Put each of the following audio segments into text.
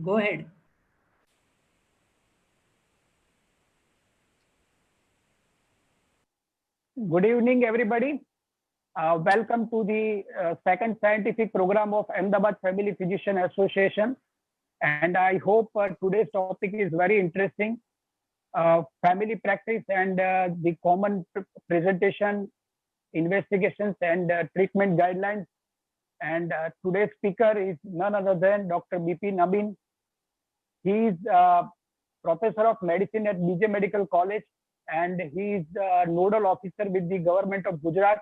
Go ahead. Good evening, everybody. Welcome to the second scientific program of Ahmedabad Family Physician Association. And I hope today's topic is very interesting. Family practice and the common presentation, investigations, and treatment guidelines. And today's speaker is none other than Dr. BP Nabin. He is professor of medicine at BJ Medical College, and he is nodal officer with the government of Gujarat.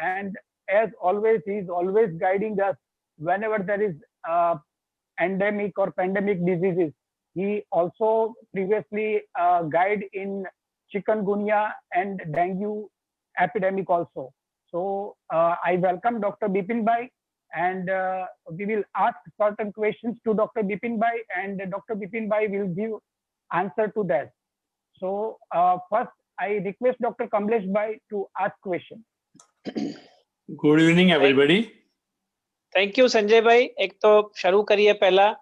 And as always, he is always guiding us whenever there is endemic or pandemic diseases. He also previously guide in chikungunya and dengue epidemic also. So I welcome Dr. Bipin Bhai, and we will ask certain questions to Dr. Bipin Bhai, and Dr. Bipin Bhai will give answer to that. So first, I request Dr. Kamlesh Bhai to ask question. Good evening, everybody. Thank you, Sanjay Bhai. एक तो शुरू करिए पहला.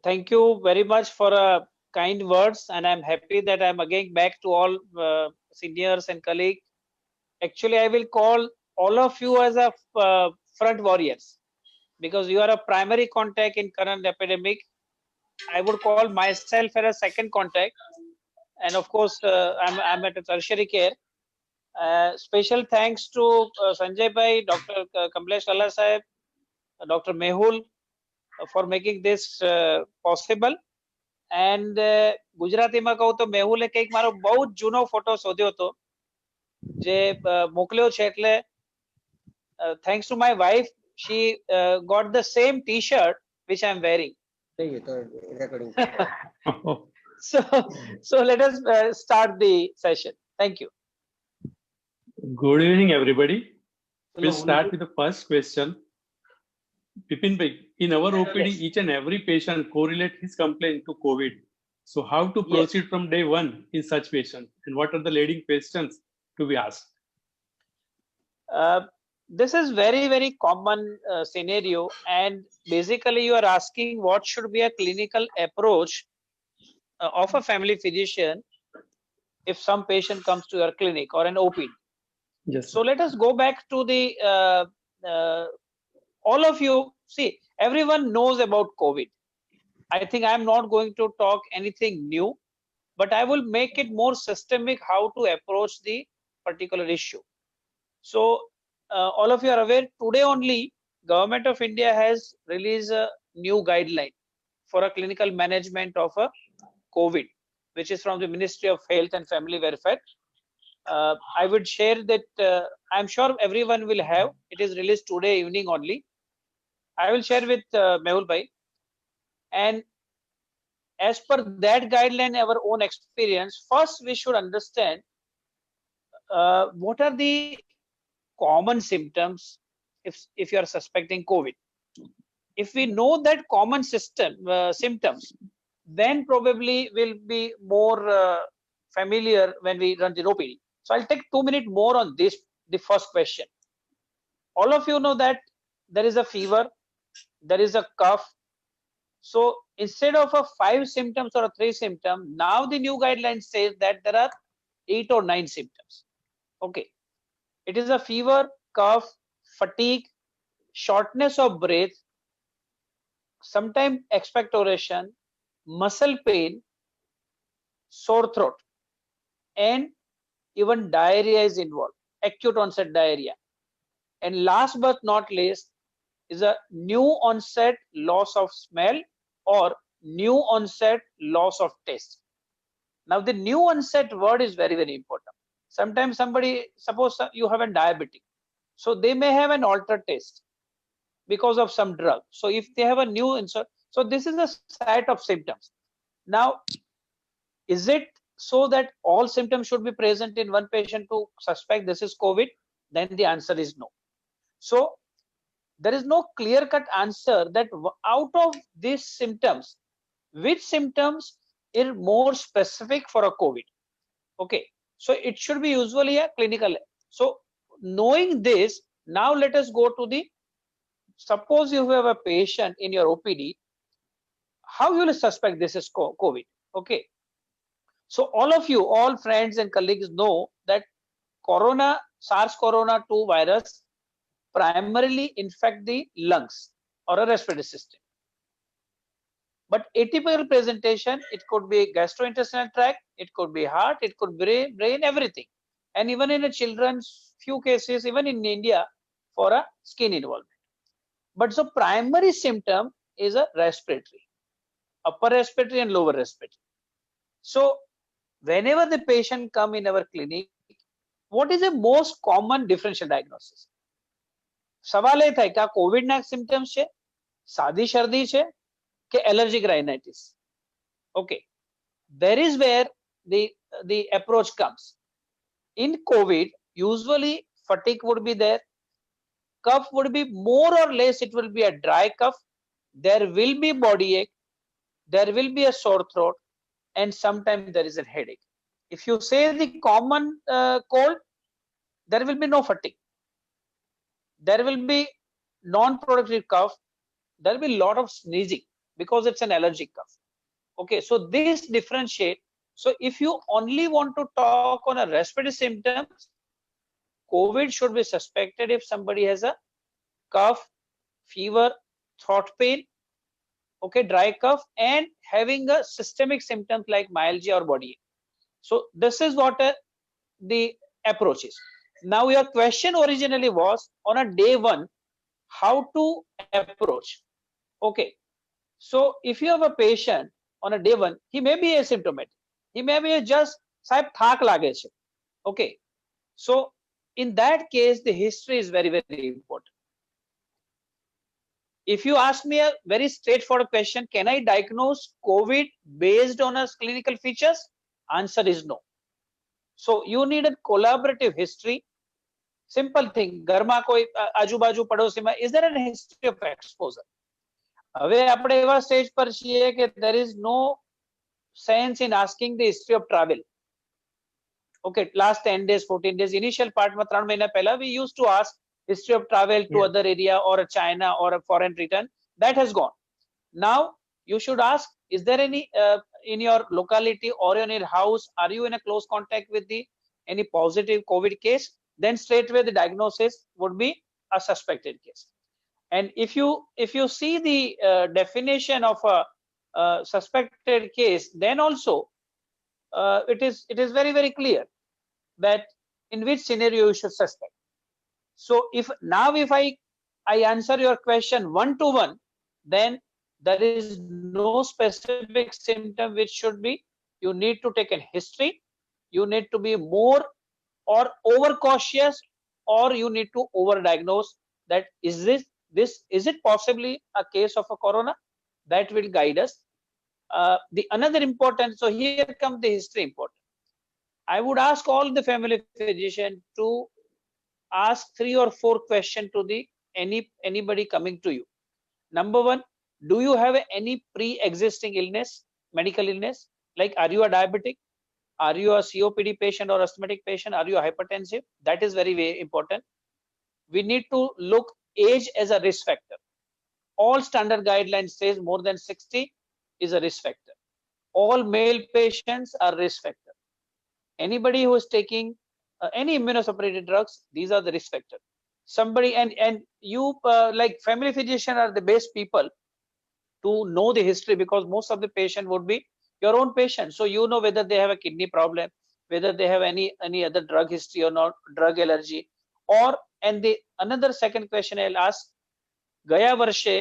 Thank you very much for kind words, and I'm happy that I'm again back to all seniors and colleagues. Actually, I will call all of you as a front warriors, because you are a primary contact in current epidemic. I would call myself as a second contact, and of course, I'm at a tertiary care. Special thanks to Sanjay Bhai, Dr. Kamlesh Lalla Sahib, Dr. Mehul for making this possible. And ગુજરાતીમાં કહું તો મેહુલે કંઈક મારો બહુ જૂનો photo શોધ્યો હતો જે મોકલ્યો છે, એટલે thanks to my wife, she got the same t-shirt which I'm wearing. So let us start the session. Thank you. Good evening, everybody. We'll start with the first question. Bipin Bhai, in our OPD, Yes. each and every patient correlate his complaint to COVID. So how to proceed from day one in such patient, and what are the leading questions to be asked? This is very, very common scenario, and basically you are asking what should be a clinical approach of a family physician if some patient comes to your clinic or an OPD. Yes. So let us go back to the all of you. See, everyone knows about COVID. I think I'm not going to talk anything new, but I will make it more systemic how to approach the particular issue. So all of you are aware, today only Government of India has released a new guideline for a clinical management of a COVID, which is from the Ministry of Health and Family Welfare. I would share that I'm sure everyone will have. It is released today evening only. I will share with Mehul Bhai. And as per that guideline, our own experience, first we should understand what are the common symptoms if you are suspecting COVID. If we know that common symptoms, then probably will be more familiar when we run the OPD. So I'll take 2 minutes more on this, the first question. All of you know that there is a fever, there is a cough. So instead of a 5 symptoms or a 3 symptoms, now the new guideline says that there are 8 or 9 symptoms. Okay. It is a fever, cough, fatigue, shortness of breath, sometimes expectoration, muscle pain, sore throat, and even diarrhea is involved, acute onset diarrhea. And last but not least is a new onset loss of smell or new onset loss of taste. Now the new onset word is very, very important. Sometimes somebody, suppose you have a diabetic, so they may have an altered taste because of some drug. So if they have a new insert, so this is a set of symptoms. Now, is it so that all symptoms should be present in one patient to suspect this is COVID? Then the answer is no. So there is no clear-cut answer that out of these symptoms, which symptoms are more specific for a COVID. Okay, so it should be usually a clinical. So knowing this, now let us go to the, suppose you have a patient in your OPD how you will suspect this is COVID? Okay. So all of you, all friends and colleagues know that SARS-CoV-2 virus primarily infect the lungs or a respiratory system. But atypical presentation, it could be gastrointestinal tract, it could be heart, it could be brain, everything. And even in a children's few cases, even in India, for a skin involvement. But so primary symptom is a respiratory, upper respiratory and lower respiratory. So whenever the patient come in our clinic, what is the most common differential diagnosis? સવાલ એ થાય કે આ Covid ના symptoms છે, સાદી શરદી છે કે allergic rhinitis. Okay, there is where the approach comes. In COVID, usually fatigue would be there, cough would be more or less, it will be a dry cough, there will be body ache, there will be a sore throat, and sometimes there is a headache. If you say the common cold, there will be no fatigue, there will be non-productive cough, there will be a lot of sneezing because it's an allergic cough. Okay, so this differentiate. So if you only want to talk on a respiratory symptoms, COVID should be suspected if somebody has a cough, fever, throat pain, okay, dry cough, and having a systemic symptoms like myalgia or body ache. So this is what the approach is. Now your question originally was on a day one, how to approach. Okay, so if you have a patient on a day one, he may be asymptomatic, he may be just sahib thak lage chhe. Okay, so in that case the history is very, very important. If you ask me a very straightforward question, can I diagnose COVID based on a clinical features? Answer is no. So you need a collaborative history. Simple thing, ઘરમાં કોઈ આજુબાજુ પડોશીમાં, is there a history of exposure? હવે આપણે એવા stage પર છીએ કે there is no sense in asking the history of travel. Okay, last 10 days, 14 days, initial part માં 3 મહિના પહેલા we used to ask history of travel to other area or a China or a foreign return. That has gone. Now you should ask, is there any in your locality or in your house, are you in a close contact with any positive COVID case? Then straight away the diagnosis would be a suspected case. And if you see the definition of a suspected case, then also it is very, very clear that in which scenario you should suspect. So if I answer your question one to one, then there is no specific symptom which should be. You need to take a history, you need to be more or over cautious, or you need to over diagnose that is it possibly a case of a corona? That will guide us. The another important, so here comes the history important. I would ask all the family physician to ask 3 or 4 questions to anybody coming to you. Number one, do you have any pre-existing illness, medical illness? Like, are you a diabetic? Are you a COPD patient or asthmatic patient? Are you a hypertensive? That is very, very important. We need to look age as a risk factor. All standard guidelines says more than 60 is a risk factor. All male patients are risk factor. Anybody who is taking any immunosuppressive drugs, these are the risk factor. Somebody and you like family physician are the best people to know the history, because most of the patient would be your own patient. So you know whether they have a kidney problem, whether they have any other drug history or not, drug allergy, or and the another second question I'll ask, ગયા વર્ષે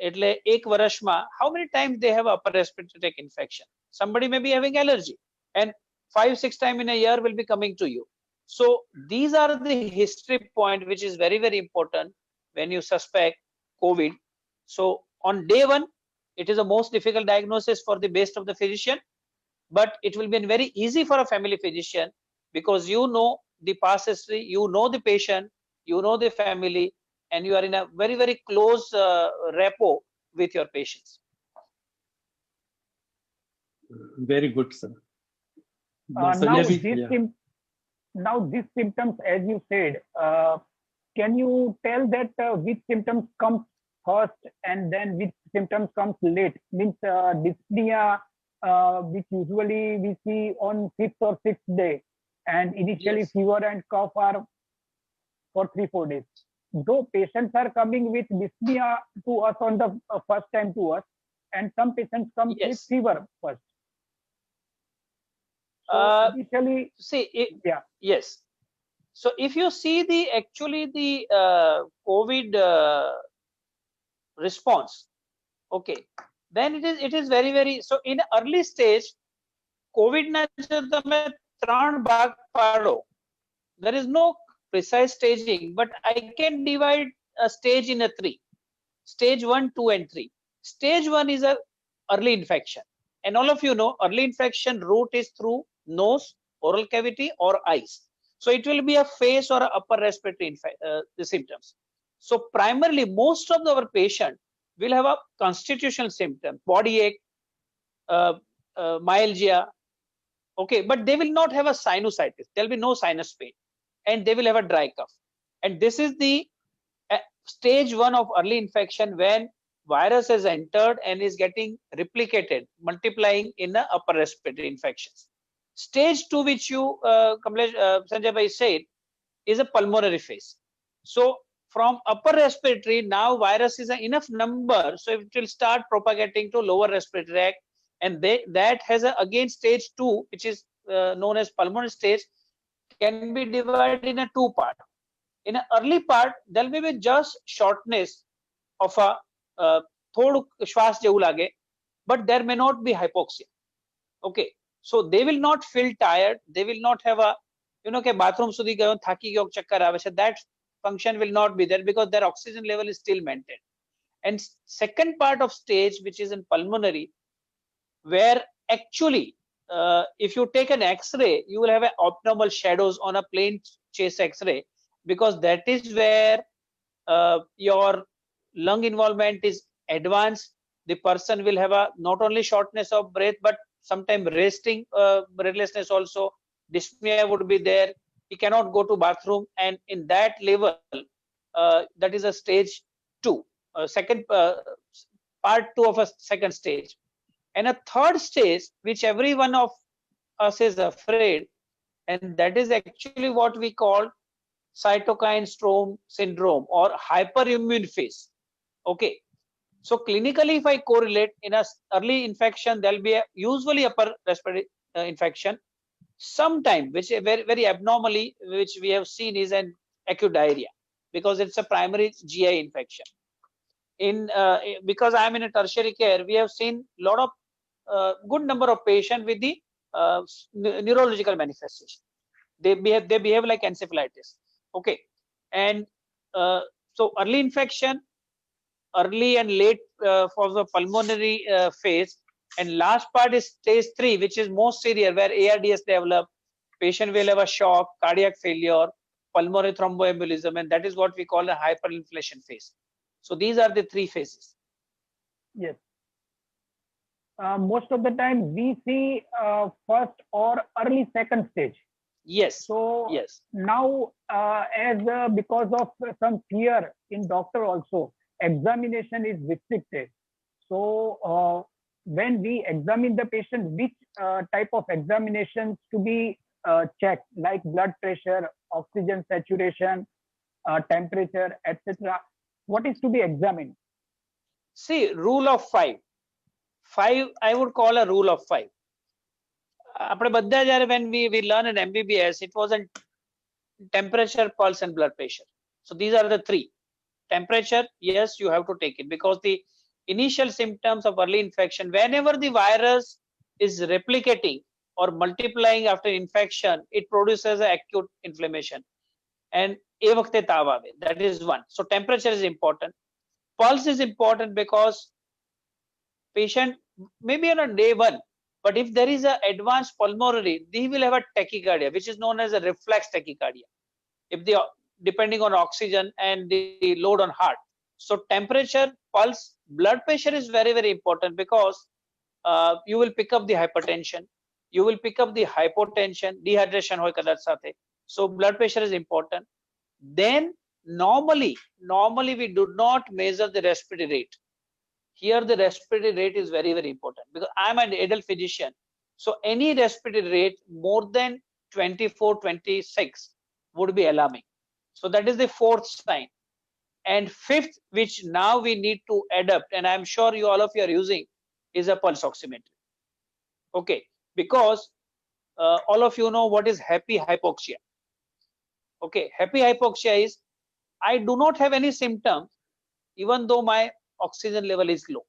એટલે એક વર્ષમાં how many times they have upper respiratory tract infection? Somebody may be having allergy, and 5-6 times in a year will be coming to you. So these are the history point which is very, very important when you suspect COVID. So on day one, it is the most difficult diagnosis for the best of the physician, but it will be very easy for a family physician, because you know the past history, you know the patient, you know the family, and you are in a very, very close rapport with your patients. Very good, sir. Now these symptoms, as you said, can you tell that which symptoms come first, and then which symptoms comes late, means dyspnea, which usually we see on 5th or 6th day, and initially Yes. fever and cough are for 3-4 days. Though patients are coming with dyspnea to us on the first time to us, and some patients come with Yes. fever first. So initially, See, yeah. yes. So if you see the actually the COVID response, okay, then it is very so in early stage COVID ના જો તમે 3 ભાગ પાડો, there is no precise staging, but I can divide a stage in a 3, stage 1, 2 and 3. Stage 1 is a early infection, and all of you know early infection route is through nose, oral cavity or eyes. So it will be a face or a upper respiratory the symptoms. So primarily most of our patient will have a constitutional symptom, body ache, myalgia, okay, but they will not have a sinusitis, there will be no sinus pain, and they will have a dry cough. And this is the stage 1 of early infection, when virus has entered and is getting replicated, multiplying in the upper respiratory infections. Stage 2, which you Sanjay bhai said, is a pulmonary phase. So from upper respiratory, now virus is enough number, so it will start propagating to lower respiratory tract, and that has again stage 2, which is known as pulmonary stage, can be divided in a 2 part. In an early part, there will be just shortness of a થોડુંક શ્વાસ જેવું લાગે, but there may not be hypoxia. Okay, so they will not feel tired, they will not have a, કે bathroom સુધી ગયો થાકી ગયો ચક્કર આવે છે, that function will not be there because their oxygen level is still maintained. And second part of stage, which is in pulmonary, where actually if you take an X-ray, you will have abnormal shadows on a plain chest X-ray, because that is where your lung involvement is advanced. The person will have a not only shortness of breath, but sometimes resting breathlessness also. Dyspnea would be there, he cannot go to bathroom, and in that level that is a stage 2, second part 2 of a second stage. And a third stage, which every one of us is afraid, and that is actually what we call cytokine storm syndrome or hyperimmune phase. Okay, so clinically, if I correlate, in a early infection, there will be a usually upper respiratory infection. Sometime, which very abnormally, which we have seen, is an acute diarrhea, because it's a primary GI infection. In because I am in a tertiary care, we have seen a lot of good number of patients with the neurological manifestation. They behave like encephalitis. Okay, and so early infection, early and late for the pulmonary phase, and last part is stage 3, which is most severe, where ARDS develop, patient will have a shock, cardiac failure, pulmonary thromboembolism, and that is what we call a hyperinflation phase. So these are the 3 phases. Yes. Most of the time we see first or early second stage. Yes. So yes, now as because of some fear in doctor also, examination is restricted. So when we examine the patient, which type of examinations to be checked, like blood pressure, oxygen saturation, temperature, etc. What is to be examined? See, rule of 5. I would call a rule of 5. આપણે બધા જ્યારે when we learn in MBBS, it was in temperature, pulse and blood pressure. So these are the 3. Temperature, yes, you have to take it, because the initial symptoms of early infection, whenever the virus is replicating or multiplying after infection, it produces an acute inflammation, and એ વખતે તાવ આવે. That is one. So temperature is important. Pulse is important because patient maybe on a day 1, but if there is an advanced pulmonary, they will have a tachycardia, which is known as a reflex tachycardia, if they are depending on oxygen and the load on heart. So temperature, pulse, blood pressure is very important, because you will pick up the hypertension, you will pick up the hypotension, dehydration hoy kadach sathe. So blood pressure is important. Then normally we do not measure the respiratory rate. Here the respiratory rate is very, very important because I'm an adult physician. So any respiratory rate more than 24, 26 would be alarming. So that is the fourth sign. And fifth, which now we need to adapt, and I'm sure you all of you are using, is a pulse oximetry. Okay, because all of you know what is happy hypoxia. Okay, happy hypoxia is I do not have any symptoms even though my oxygen level is low.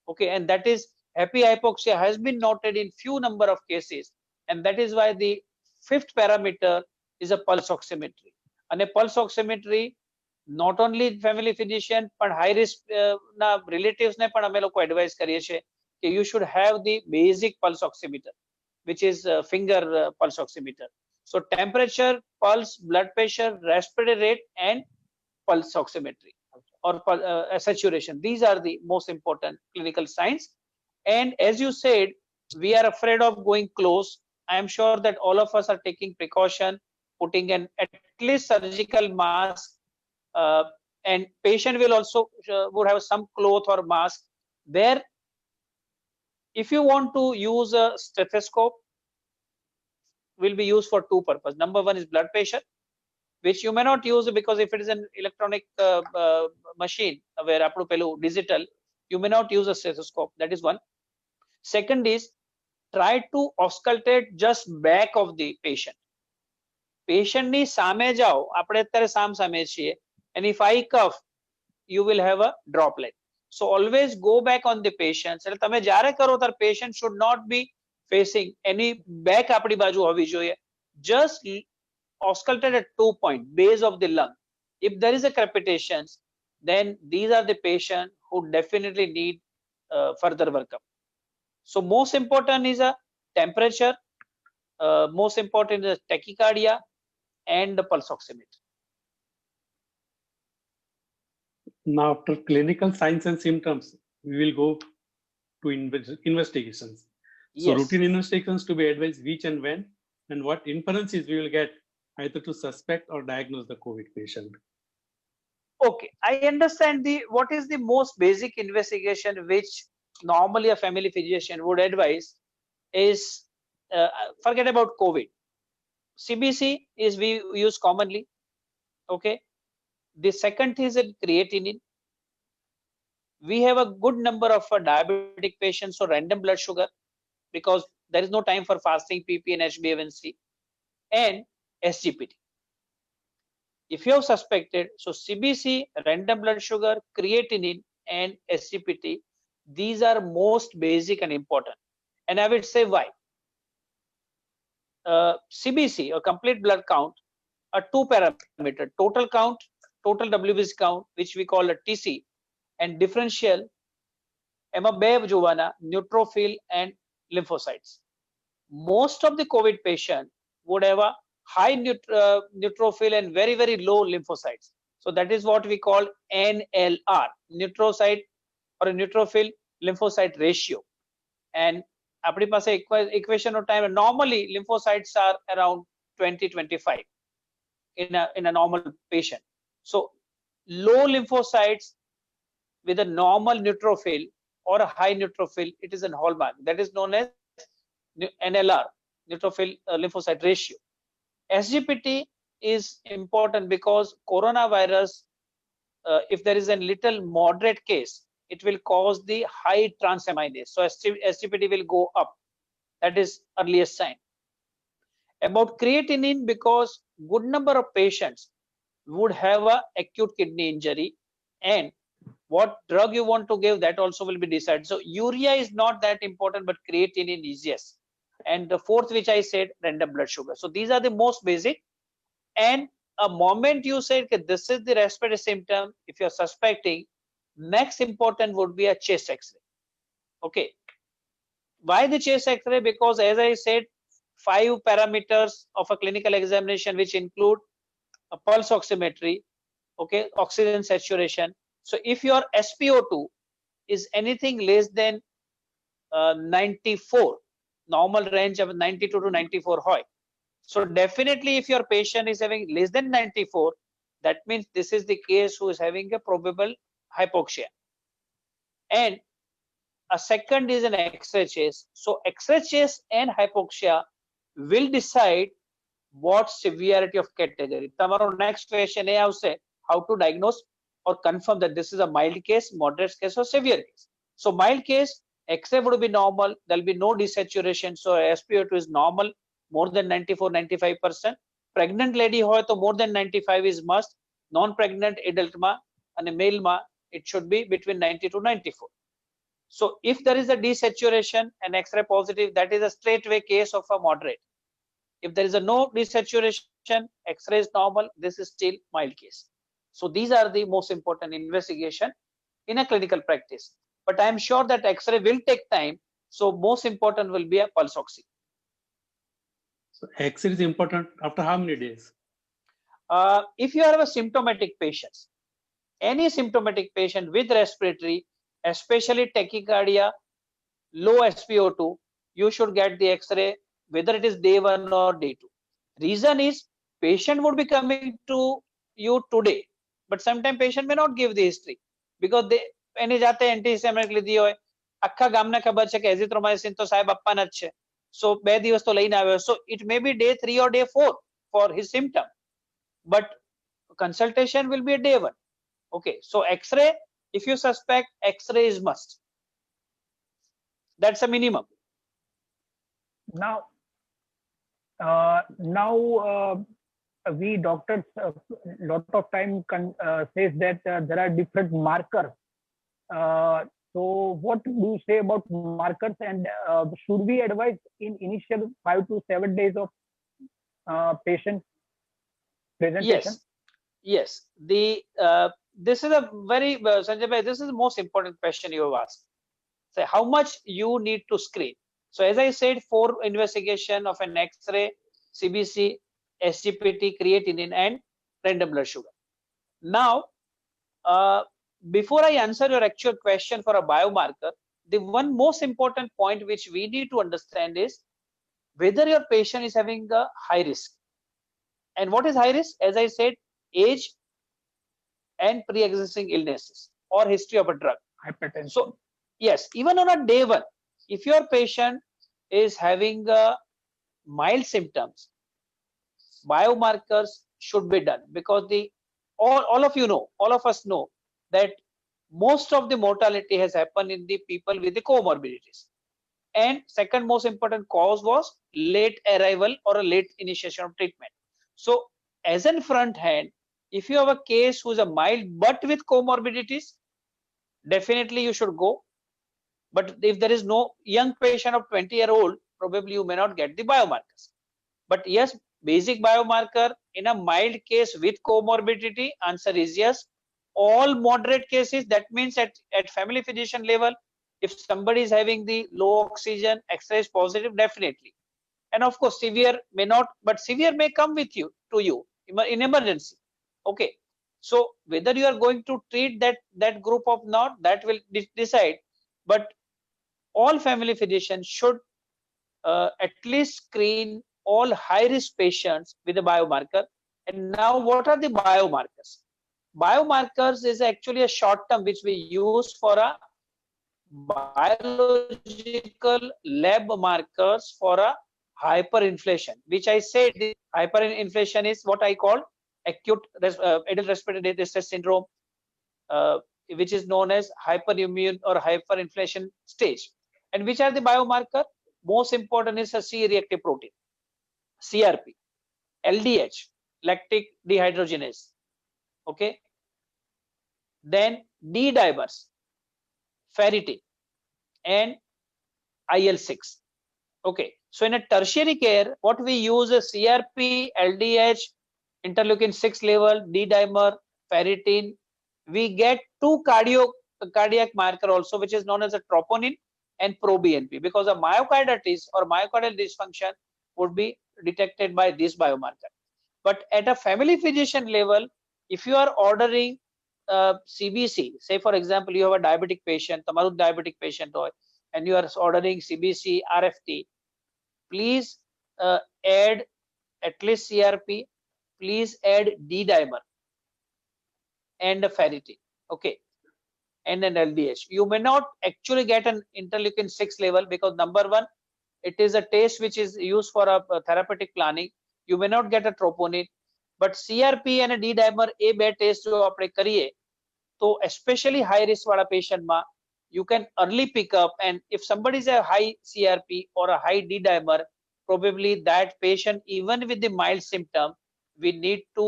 Okay, and that is happy hypoxia has been noted in few number of cases, and that is why the fifth parameter is a pulse oximetry. And a pulse oximetry not only family physician but high risk na relatives ne પણ અમે લોકો advise કરીએ છીએ કે you should have the basic pulse oximeter, which is finger pulse oximeter. So temperature, pulse, blood pressure, respiratory rate, and pulse oximetry or saturation. These are the most important clinical signs. And as you said, we are afraid of going close. I am sure that all of us are taking precaution, putting an at least surgical mask, and patient will also would have some cloth or mask. There, if you want to use a stethoscope, will be used for two purposes. Number one is blood pressure, which you may not use because if it is an electronic machine where આપણું પેલું digital, you may not use a stethoscope. That is one. Second is try to auscultate just back of the patient. Patient ની સામે જાઓ, આપણે અત્યારે સામે છીએ, and if I cough, you will have a droplet. So always go back on the patient. એટલે તમે જ્યારે કરો ત્યારે patient should not be facing any back આપણી બાજુ હોવી જોઈએ. Just auscultate at 2 point, base of the lung. If there is a crepitation, then these are the patients who definitely need further workup. So most important is a temperature, most important is tachycardia and the pulse oximeter. Now, after clinical signs and symptoms, we will go to investigations. So Yes. routine investigations to be advised which and when, and what inferences we will get either to suspect or diagnose the COVID patient. Okay, I understand what is the most basic investigation which normally a family physician would advise is forget about COVID. CBC is we use commonly. Okay, the second is a creatinine. We have a good number of diabetic patients, so random blood sugar, because there is no time for fasting, PP and HbA1c, and SGPT. If you have suspected, so CBC, random blood sugar, creatinine, and SGPT, these are most basic and important. And I will say why. CBC, or complete blood count, are two parameters: total count, total WBC count, which we call a TC, and differential. એમાં બે જોવાના, neutrophil and lymphocytes. Most of the COVID patient would have a high neutrophil and very, very low lymphocytes. So that is what we call NLR, neutrocyte or a neutrophil lymphocyte ratio. And આપણી પાસે equation of time, normally lymphocytes are around 20-25 in a normal patient. So low lymphocytes with a normal neutrophil or a high neutrophil, it is a hallmark. That is known as NLR, neutrophil lymphocyte ratio. SGPT is important because coronavirus, if there is a little moderate case, it will cause the high transaminase. So SGPT will go up. That is earliest sign. About creatinine, because good number of patients would have a acute kidney injury, and what drug you want to give, that also will be decided. So urea is not that important, but creatinine is yes. And the fourth, which I said, random blood sugar. So these are the most basic. And a moment you said that this is the respiratory symptom, if you're suspecting, next important would be a chest X-ray. Okay. Why the chest X-ray? Because as I said, 5 parameters of a clinical examination, which include a pulse oximetry, okay, oxygen saturation. So if your SpO2 is anything less than 94, normal range of 92 to 94 hoy. So definitely if your patient is having less than 94, That means this is the case who is having a probable hypoxia. And a second is an X-ray chase. So X-ray chase and hypoxia will decide what severity of category. Tomorrow next question I will say how to diagnose or confirm that this is a mild case, moderate case, or severe case. So mild case, X-ray would be normal. There will be no desaturation. So SpO2 is normal, more than 94-95%. Pregnant lady hoy to more than 95 is must. Non-pregnant adult ma and male ma, it should be between 90 to 94. So if there is a desaturation and X-ray positive, that is a straightaway case of a moderate. If there is a no desaturation, X-ray is normal, this is still mild case. So these are the most important investigation in a clinical practice. But I am sure that X-ray will take time. So most important will be a pulse oxy. So X-ray is important after how many days? If you have a symptomatic patient, any symptomatic patient with respiratory, especially tachycardia, low SpO2, you should get the X-ray, whether it is day 1 or day 2. Reason is patient would be coming to you today, but sometimes patient may not give the history because they એને જાતે એન્ટીહિસ્ટામિનિક લીધી હોય, આખા ગામને ખબર છે કે azithromycin તો સાહેબ આપવાના જ છે, so 2 દિવસ તો લઈને આવ્યો, so it may be day 3 or day 4 for his symptom, but consultation will be a day 1. Okay, so X-ray, if you suspect, X-ray is must. That's a minimum. Now, we doctors lot of time says that there are different markers. So what do you say about markers, and should we advise in initial 5 to 7 days of patient presentation? Yes. This is a very Sanjay bhai, this is the most important question you have asked. So how much you need to screen. So as I said, 4 investigation of an X-ray, CBC, SGPT, creatinine, and random blood sugar. Now, before I answer your actual question for a biomarker, the one most important point which we need to understand is whether your patient is having a high risk. And what is high risk? As I said, age and pre-existing illnesses or history of a drug. Hypertension. So yes, even on a day 1, if your patient is having mild symptoms, biomarkers should be done, because all of you know, all of us know that most of the mortality has happened in the people with the comorbidities. And second most important cause was late arrival or a late initiation of treatment. So as in front hand, if you have a case who is a mild but with comorbidities, definitely you should go. But if there is no young patient of 20-year-old, probably you may not get the biomarkers. But yes, basic biomarker in a mild case with comorbidity, answer is yes. All moderate cases, that means at family physician level, if somebody is having the low oxygen, X-ray is positive, definitely. And of course, severe may not, but severe may come with you to you in emergency. Okay, so whether you are going to treat that group or not, that will decide. But all family physicians should at least screen all high-risk patients with a biomarker. And now, what are the biomarkers? Biomarkers is actually a short term which we use for a biological lab markers for a hyperinflation, which I said the hyperinflation is what I call acute adult respiratory distress syndrome, which is known as hyperimmune or hyperinflation stage. And which are the biomarker? Most important is a C-reactive protein, CRP, LDH, lactic dehydrogenase. Okay. Then D-dimers, ferritin, and IL-6. Okay. So in a tertiary care, what we use is CRP, LDH, interleukin-6 level, D-dimer, ferritin. We get 2 cardiac marker also, which is known as a troponin and proBNP, because a myocarditis or myocardial dysfunction would be detected by this biomarker. But at a family physician level, if you are ordering CBC, say for example, you have a diabetic patient, tamaru diabetic patient, and you are ordering CBC, RFT, please add at least CRP, please add D-dimer. and a ferritin, okay, and an LDH. You may not actually get an interleukin 6 level because number one, it is a test which is used for a therapeutic planning. You may not get a troponin, but CRP and a D dimer એ બે test જો આપણે કરીએ તો especially high risk વાળા patient માં you can early pick up, and if somebody is a high CRP or a high D dimer, probably that patient even with the mild symptom we need to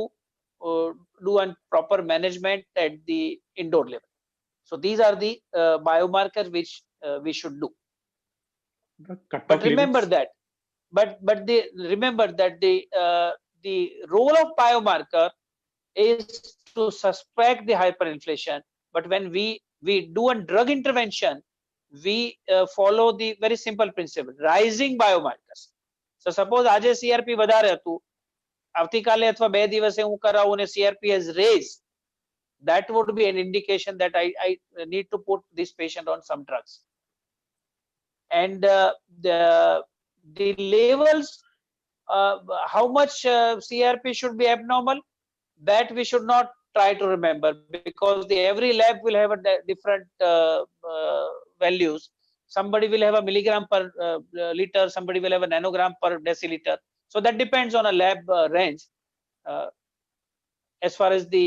do a proper management at the indoor level. So these are the biomarkers which we should do. But remember that, remember that the role of biomarker is to suspect the hyperinflation. But when we do a drug intervention, we follow the very simple principle, rising biomarkers. So suppose આજે CRP વધારે હતું, આવતીકાલે અથવા 2 દિવસે હું કરાવું અને CRP has raised, that would be an indication that I need to put this patient on some drugs. And the levels, how much CRP should be abnormal, that we should not try to remember, because every lab will have a different values. Somebody will have a milligram per liter, somebody will have a nanogram per deciliter. So that depends on a lab range as far as the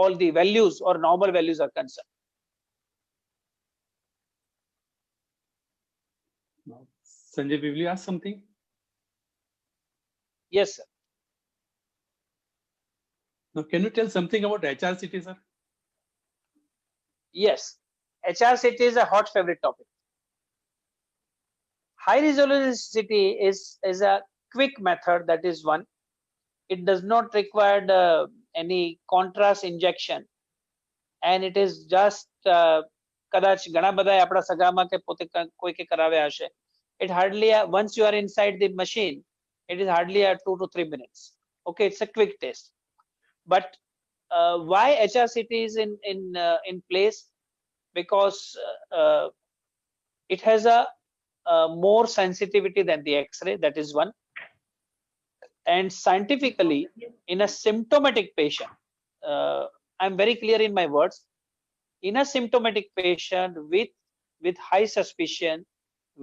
all the values or normal values are concerned. Sanjay, will you ask something? Yes, sir. Now, can you tell something about HRCT, sir? Yes, HRCT is a hot favorite topic. High resolution CT is a quick method, that is one. It does not require any contrast injection, and it is just કદાચ ઘણા બધા આપણા સગામાં કે પોતે કોઈ કે કરાવ્યા હશે. It hardly once you are inside the machine, it is hardly 2 to 3 minutes. Okay, it's a quick test. But why HRCT is in place? Because it has a more sensitivity than the X-ray, that is one. And scientifically, in a symptomatic patient, I'm very clear in my words, in a symptomatic patient with high suspicion,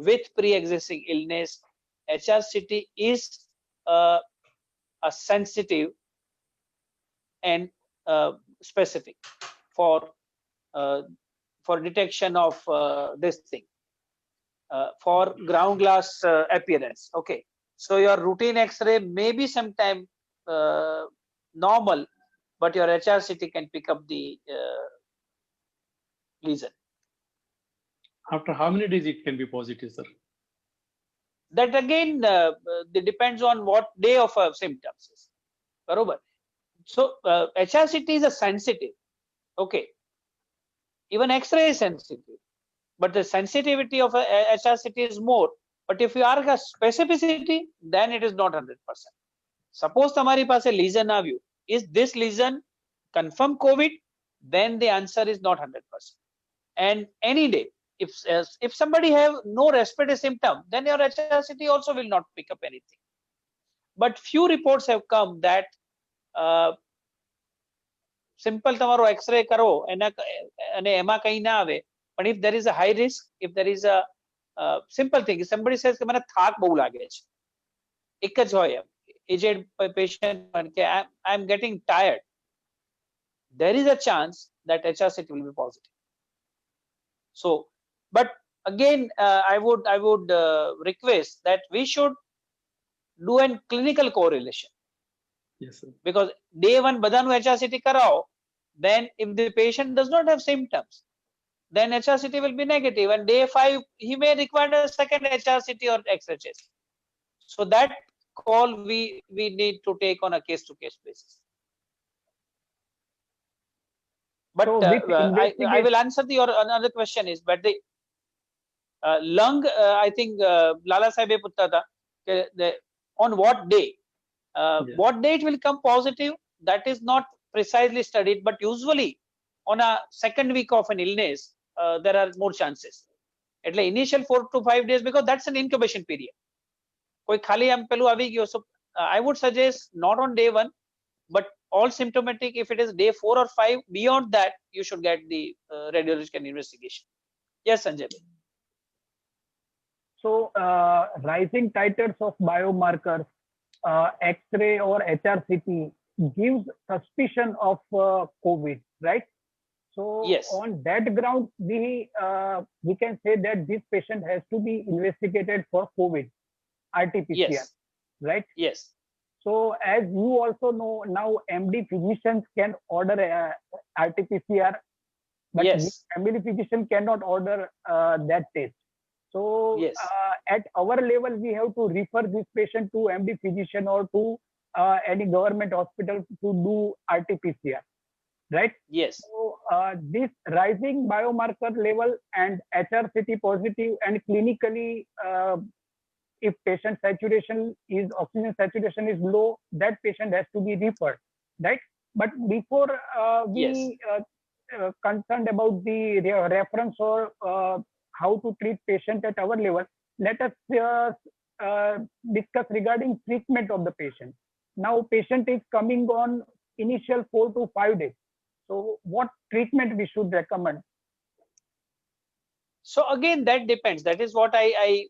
with pre-existing illness, HRCT is a sensitive and specific for detection of this thing, for ground glass appearance. Okay, so your routine X-ray may be sometime normal, but your HRCT can pick up the lesion. After how many days it can be positive, sir? That again it depends on what day of symptoms is. Barobar. So HRCT is a sensitive. Okay, even X-ray is sensitive, but the sensitivity of HRCT is more. But if you ask a specificity, then it is not 100%. Suppose tamari પાસે lesion આવ્યું, is this lesion confirm COVID? Then the answer is not 100%. And any day, if somebody have no respiratory symptom, then your HRCT also will not pick up anything. But few reports have come that simple તમારો X-ray કરો અને એમાં કઈ ના આવે, but if there is a high risk, if there is a simple thing, if somebody says કે મને થાક બહુ લાગે છે, એક જ હોય aged patient કે I'm getting tired, there is a chance that HRCT will be positive. So, but again, I would request that we should do a clinical correlation. Yes, sir. Because day 1 બધાનું HRCT કરાવો, then if the patient does not have symptoms, then HRCT will be negative, and day 5 he may require a second HRCT or X-ray test. So that call we need to take on a case-to-case basis. But So I will answer your another question is, but the lung, I think Lala Sahibe putta tha, on what day? What day it will come positive, that is not precisely studied, but usually on a second week of an illness, there are more chances. એટલે initial 4 to 5 days, because that's an incubation period. કોઈ ખાલી આમ પેલું આવી ગયો, so I would suggest not on day 1, but all symptomatic. If it is day 4 or 5, beyond that, you should get the radiological investigation. Yes, Sanjay. So rising titers of biomarkers, X-ray or HRCT gives suspicion of COVID, right? So Yes. on that ground, we can say that this patient has to be investigated for COVID, RT-PCR, Yes. right? Yes. So as you also know, now MD physicians can order RT-PCR, but Yes. family physician cannot order that test. So Yes. at our level, we have to refer this patient to MD physician or to any government hospital to do RT-PCR, right? Yes. So this rising biomarker level and HRCT positive and clinically, if patient saturation is oxygen saturation is low, that patient has to be referred, right? But before we concerned about the reference or how to treat patient at our level, let us discuss regarding treatment of the patient. Now patient is coming on initial 4 to 5 days. So what treatment we should recommend? So again, that depends. That is what I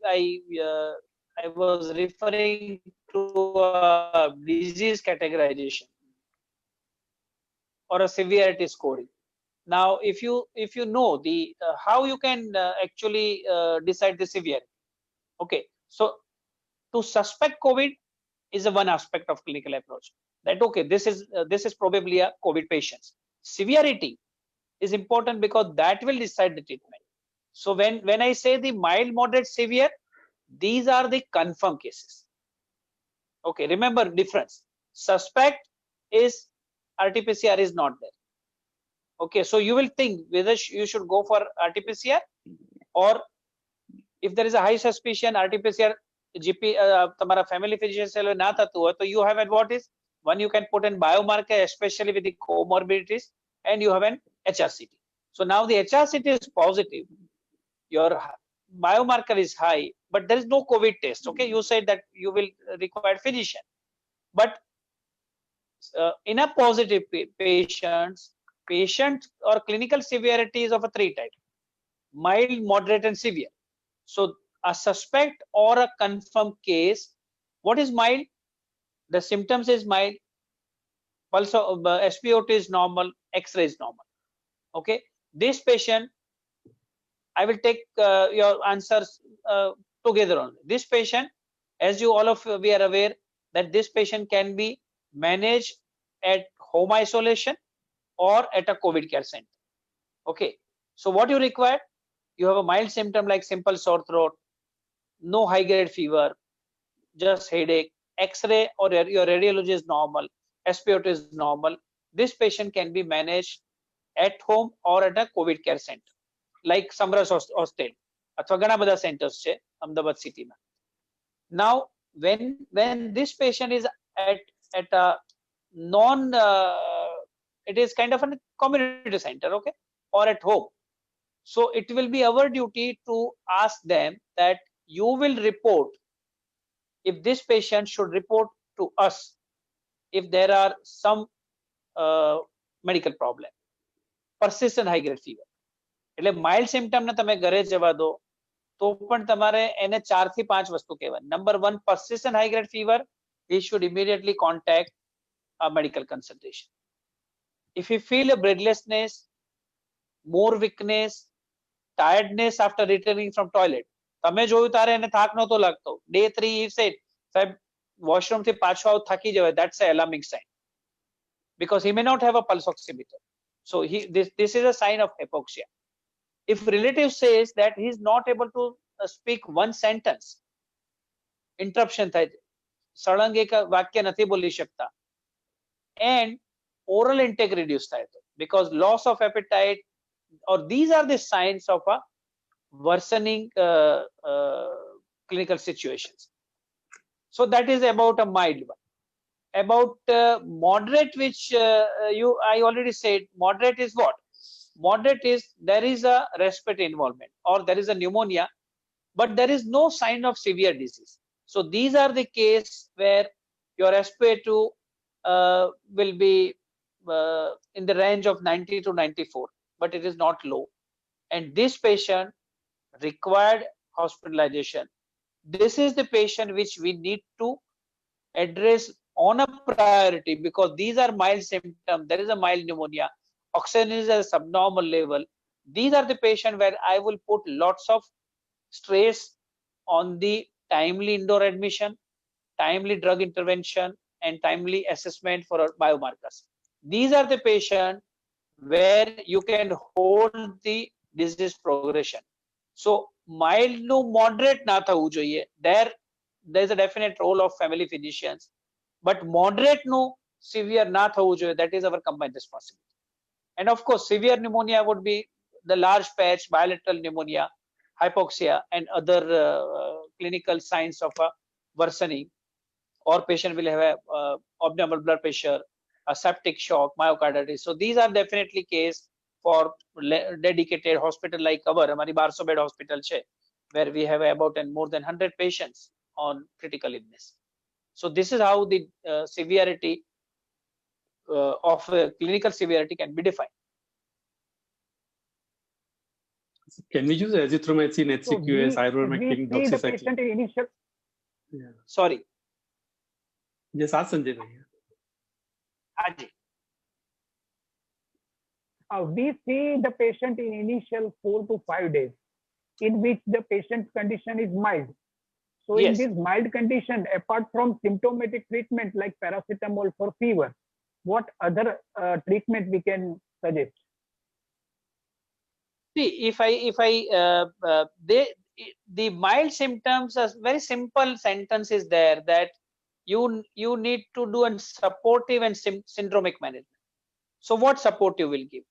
was referring to disease categorization or a severity scoring. Now, if you know the how you can actually decide the severity. Okay, so to suspect COVID is a one aspect of clinical approach. That okay, this is probably a COVID patient. Severity is important because that will decide the treatment. So when I say the mild, moderate, severe, these are the confirmed cases. Okay, remember difference. Suspect is RT-PCR is not there. Okay, so you will think whether you should go for RT-PCR or if there is a high suspicion RT-PCR GP તમારા family physician से ना થતું હોય, तो you have at what is one, you can put in biomarker especially with the comorbidities, and you have an HRCT. So now the HRCT is positive, your biomarker is high, but there is no COVID test. Okay, you said that you will require physician, but in a positive patient or clinical severity is of a 3 type: mild, moderate, and severe. So a suspect or a confirmed case, what is mild? The symptoms is mild, pulse, SpO2 is normal, X-ray is normal. Okay, this patient, I will take your answers together only. This patient, as you all of we are aware, that this patient can be managed at home isolation or at a COVID care center. Okay, so what you require? You have a mild symptom like simple sore throat, no high grade fever, just headache, X-ray or your radiology is normal, SpO2 is normal. This patient can be managed at home or at a COVID care center like Samras Hostel અથવા ઘણા બધા centers છે અમદાવાદ સિટીમાં. Now when this patient is at a non it is kind of a community center, okay, or at home, so it will be our duty to ask them that you will report, if this patient should report to us if there are some medical problem, persistent high grade fever. એટલે mild symptom ને તમે ઘરે જવા દો તો પણ તમારે એને 4 થી 5 વસ્તુ કહેવાય. Number 1, persistent high grade fever, he should immediately contact a medical consultation. If you feel a breathlessness, more weakness, tiredness after returning from toilet, તમે જોયું તારે એને થાક નહોતો લાગતો, day 3 he said સાહેબ washroom થી પાછો આવ થાકી જવાય, that's an alarming sign because he may not have a pulse oximeter. So this is a sign of hypoxia. If relative says that he is not able to speak one sentence, interruption થાય, સળંગ એક વાક્ય નથી બોલી શકતા, and oral intake reduced થાય because loss of appetite, or these are the signs of a worsening clinical situations. So that is about a mild one. About moderate, which I already said, moderate is what? Moderate is there is a respiratory involvement or there is a pneumonia, but there is no sign of severe disease. So these are the case where your SpO2 will be in the range of 90 to 94, but it is not low. And this patient required hospitalization. This is the patient which we need to address on a priority, because these are mild symptoms. There is a mild pneumonia, oxygen is at a subnormal level. These are the patient where I will put lots of stress on the timely indoor admission, timely drug intervention, and timely assessment for biomarkers. These are the patient where you can hold the disease progression. So mild to moderate na thવું જોઈએ. There is a definite role of family physicians, but moderate no severe na thવું જોઈએ. That is our combined responsibility. And of course, severe pneumonia would be the large patch, bilateral pneumonia, hypoxia, and other clinical signs of a worsening. Or patient will have a abnormal blood pressure, a septic shock, myocarditis. So these are definitely case for dedicated hospital like our हमारी 1200 bed hospital છે, where we have about more than 100 patients on critical illness. So this is how the severity of clinical severity can be defined. Can we use azithromycin, HCQS, ivermectin, we see the doxycycline? patient in initial. Yeah. Sorry. Yes, ask Sanjay bhai. Aji. We see the patient in initial 4 to 5 days, in which the patient's condition is mild. So Yes. in this mild condition, apart from symptomatic treatment like paracetamol for fever, what other treatment we can suggest? See, the mild symptoms, are very simple sentence is there that you need to do a supportive and syndromic management. So what support you will give?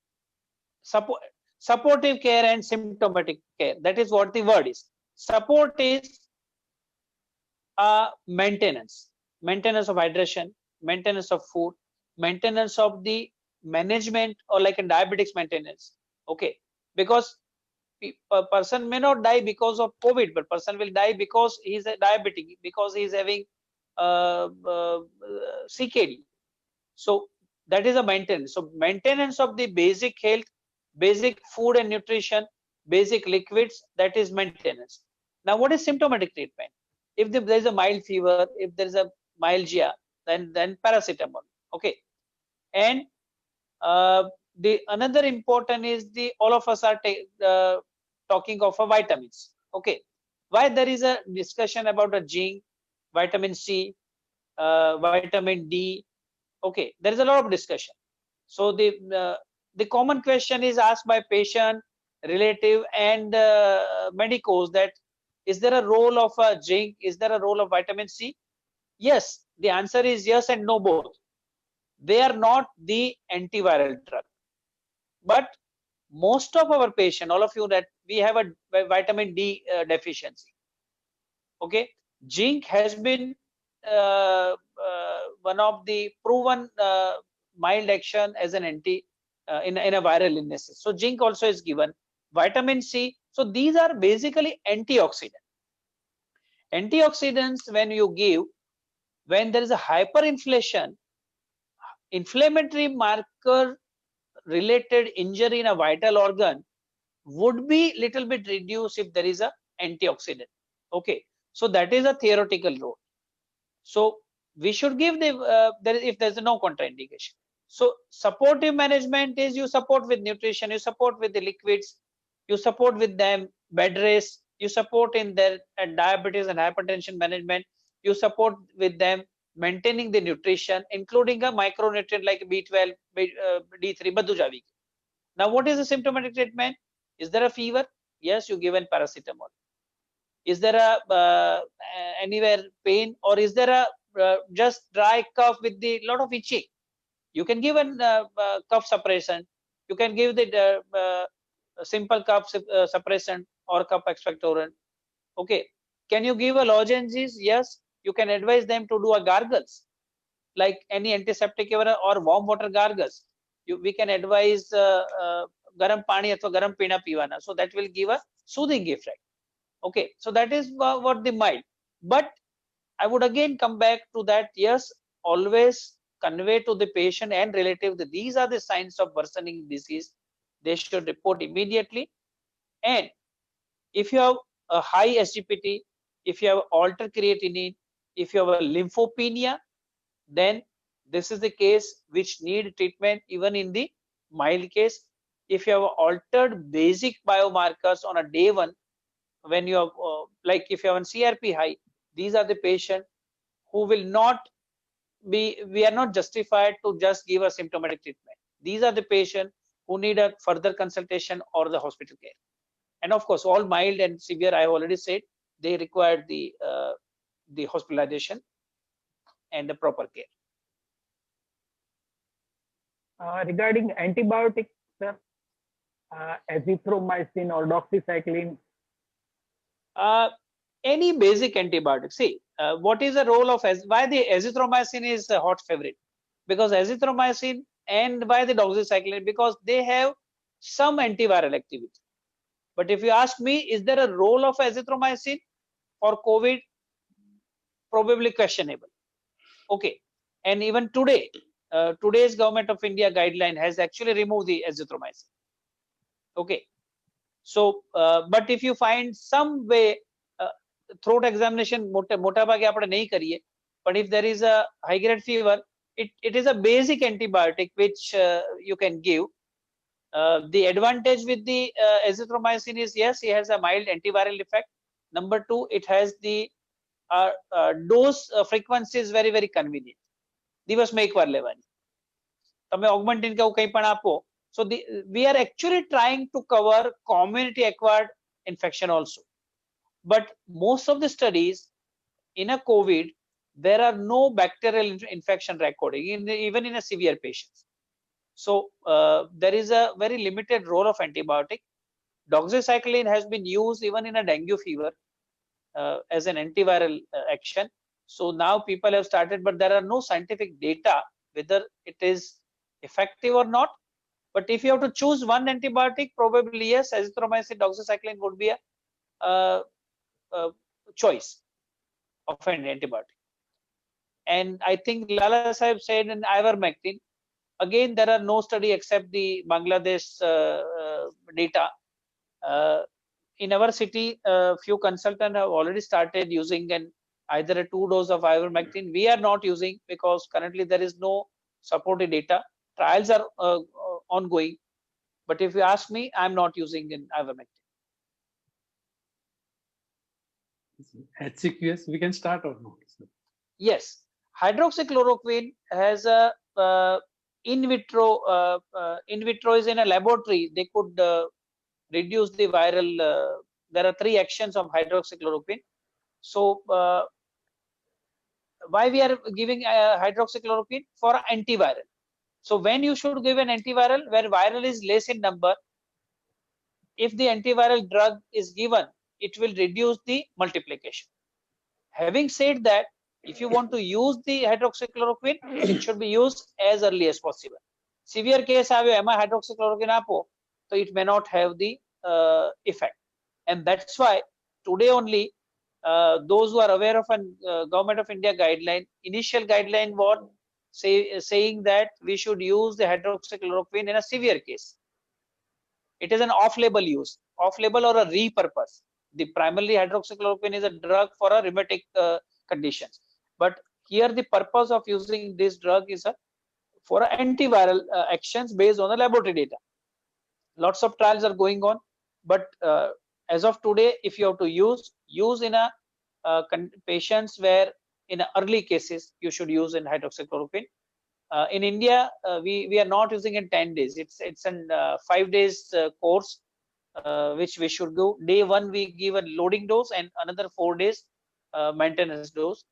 Supportive care and symptomatic care. That is what the word is. Support is maintenance of hydration, maintenance of food, maintenance of the management, or like a diabetics maintenance. Okay, because a person may not die because of COVID, but person will die because he is a diabetic, because he is having CKD. So that is a maintenance. So maintenance of the basic health, basic food and nutrition, basic liquids, that is maintenance. Now, what is symptomatic treatment? If there is a mild fever, if there is a myalgia, then paracetamol. Okay, and the another important is the all of us are talking of vitamins. Okay, why there is a discussion about a zinc, vitamin C, vitamin D. Okay, there is a lot of discussion. So the common question is asked by patient, relative, and medicos that is there a role of zinc? Is there a role of vitamin C? Yes, the answer is yes and no both. They are not the antiviral drug, but most of our patient, all of you, that we have a vitamin D deficiency. Okay, zinc has been one of the proven mild action as an anti in a viral illness. So zinc also is given. Vitamin C. So these are basically antioxidants. Antioxidants, when you give, when there is a hyperinflation, inflammatory marker related injury in a vital organ would be little bit reduced if there is a antioxidant. Okay, so that is a theoretical role. So we should give the if there's no contraindication. So supportive management is you support with nutrition, you support with the liquids, you support with them bed rest, you support in their diabetes and hypertension management, you support with them maintaining the nutrition, including a micronutrient like B12, D3, બધું જ આવી ગયું. Now, what is the symptomatic treatment? Is there a fever? Yes, you given paracetamol. Is there a anywhere pain, or is there a just dry cough with the lot of itching? You can give a cough suppressant. You can give the simple cough suppressant or cough expectorant. Okay. Can you give a lozenges? Yes. You can advise them to do a gargles, like any antiseptic or warm water gargles. We can advise garam pani athwa garam pina pivana. So that will give a soothing effect. Okay. So that is what the mild. But I would again come back to that. Yes, always convey to the patient and relative that these are the signs of worsening disease. They should report immediately. And if you have a high SGPT, if you have altered creatinine, if you have a lymphopenia, then this is the case which need treatment even in the mild case. If you have altered basic biomarkers on a day one, when you have like if you have a CRP high, these are the patient who will not be, we are not justified to just give a symptomatic treatment. These are the patient who need a further consultation or the hospital care. And of course, all mild and severe, I have already said, they require the hospitalization and the proper care. Regarding antibiotics, sir, azithromycin or doxycycline? Any basic antibiotic. See, what is the role of, why the azithromycin is a hot favorite? Because azithromycin, and why the doxycycline? Because they have some antiviral activity. But if you ask me, is there a role of azithromycin for COVID? Probably questionable. Okay. And even today, today's Government of India guideline has actually removed the azithromycin. Okay. So, but if you find some way, throat examination, but if there is a high grade fever, it is a basic antibiotic which you can give. The advantage with the azithromycin is, yes, it has a mild antiviral effect. Number two, it has the dose frequency is very, very convenient. દિવસમાં એકવાર લેવાની. તમે Augmentin કે કંઈ પણ આપો. So we are actually trying to cover community acquired infection also. But most of the studies in a COVID, there are no bacterial infection recording, even in a severe patients. So there is a very limited role of antibiotic. Doxycycline has been used even in a dengue fever as an antiviral action. So now people have started, but there are no scientific data whether it is effective or not. But if you have to choose one antibiotic, probably yes, azithromycin, doxycycline would be a choice of an antibiotic. And I think Lala Sahib said in ivermectin, again, there are no study except the Bangladesh data. In our city, few consultants have already started using either a 2 dose of ivermectin. We are not using because currently there is no supported data. Trials are ongoing. But if you ask me, I'm not using an ivermectin. HCQS, we can start or not? Yes, hydroxychloroquine has a in vitro. In vitro is in a laboratory. They could reduce the viral. There are 3 actions of hydroxychloroquine. So why we are giving hydroxychloroquine? For antiviral. So when you should give an antiviral, where viral is less in number, if the antiviral drug is given, it will reduce the multiplication. Having said that, if you want to use the hydroxychloroquine, it should be used as early as possible. Severe case hydroxychloroquine apo, so it may not have the effect. And that's why today only those who are aware of a Government of India guideline, initial guideline was saying that we should use the hydroxychloroquine in a severe case. It is an off-label use, off-label or a repurpose. The primarily hydroxychloroquine is a drug for a rheumatic conditions. But here the purpose of using this drug is for antiviral actions based on the laboratory data. Lots of trials are going on, but as of today, if you have to use in a patients where in early cases you should use in hydroxychloroquine. In India, we are not using in 10 days. It's an 5 days course which we should do. Day 1 we give a loading dose and another 4 days maintenance dose.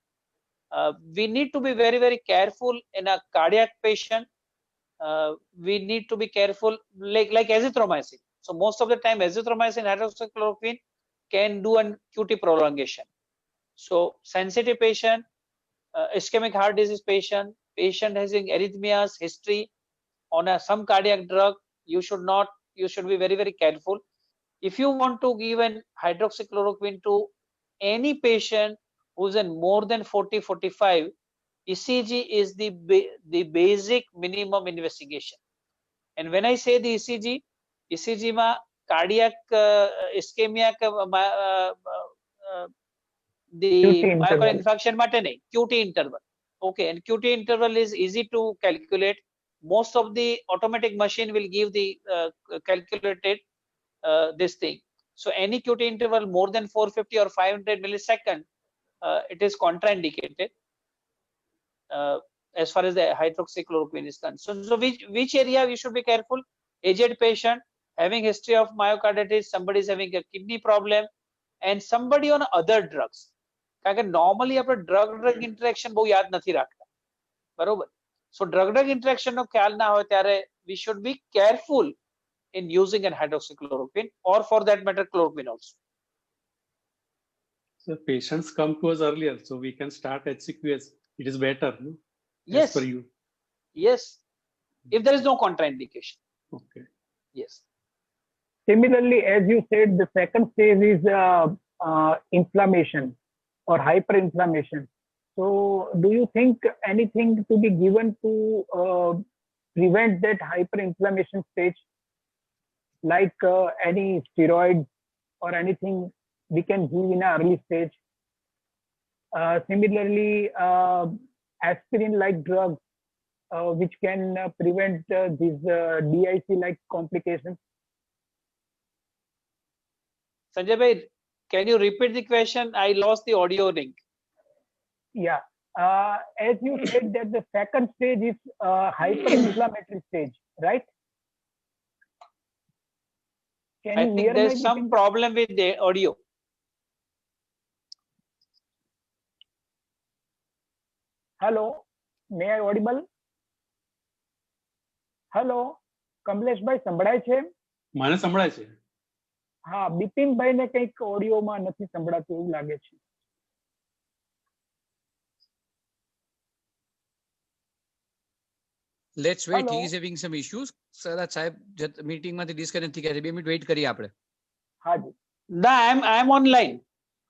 We need to be very, very careful in a cardiac patient. We need to be careful like azithromycin. So most of the time azithromycin, hydroxychloroquine can do an QT prolongation. So sensitive patient, ischemic heart disease patient having arrhythmias, history on some cardiac drug, you should be very, very careful. If you want to give an hydroxychloroquine to any patient who's in more than 40, 45, ECG is the basic minimum investigation. And when I say the ECG, ECG ma cardiac ischemia the QT interval. myocardial infarction માટે નહીં, QT interval. Okay, and QT interval is easy to calculate. Most of the automatic machine will give the calculated this thing. So any QT interval more than 450 or 500 millisecond, it is contraindicated as far as the hydroxychloroquine is concerned. So which area we should be careful? Aged patient, having history of myocarditis, somebody is having a kidney problem, and somebody on other drugs. કારણ કે normally આપણે drug interaction બહુ યાદ નથી રાખતા, બરોબર? So drug interaction નો ખ્યાલ ના હોય ત્યારે we should be careful in using an hydroxychloroquine, or for that matter chloroquine also. So patients come to us earlier, so we can start HCQS. It is better, no? Yes. As per you. Yes, if there is no contraindication. Okay. Yes. Similarly, as you said, the second stage is inflammation or hyperinflammation. So, do you think anything to be given to prevent that hyperinflammation stage, like any steroids or anything we can give in an early stage? Similarly, aspirin-like drugs, which can prevent these DIC-like complications. Sanjay bhai, can you repeat the question? I lost the audio link. Yeah. As you said that the second stage is hyperinflammatory stage, right? Can I you think hear there's my some Bipin? problem with the audio. Hello, may I audible? Hello, Kamlesh ભાઈ સંભળાય છે? મને સંભળાય છે. હા, બિપિન ભાઈ ને કંઈક ઓડિયોમાં નથી સંભળાતું એવું લાગે છે. Let's wait. Hello. He is having some issues. Sir, સાહેબ meeting માંથી disconnect થઈ ગયા છે. 2 મિનિટ wait કરીએ આપણે. હાજી. No, I'm online.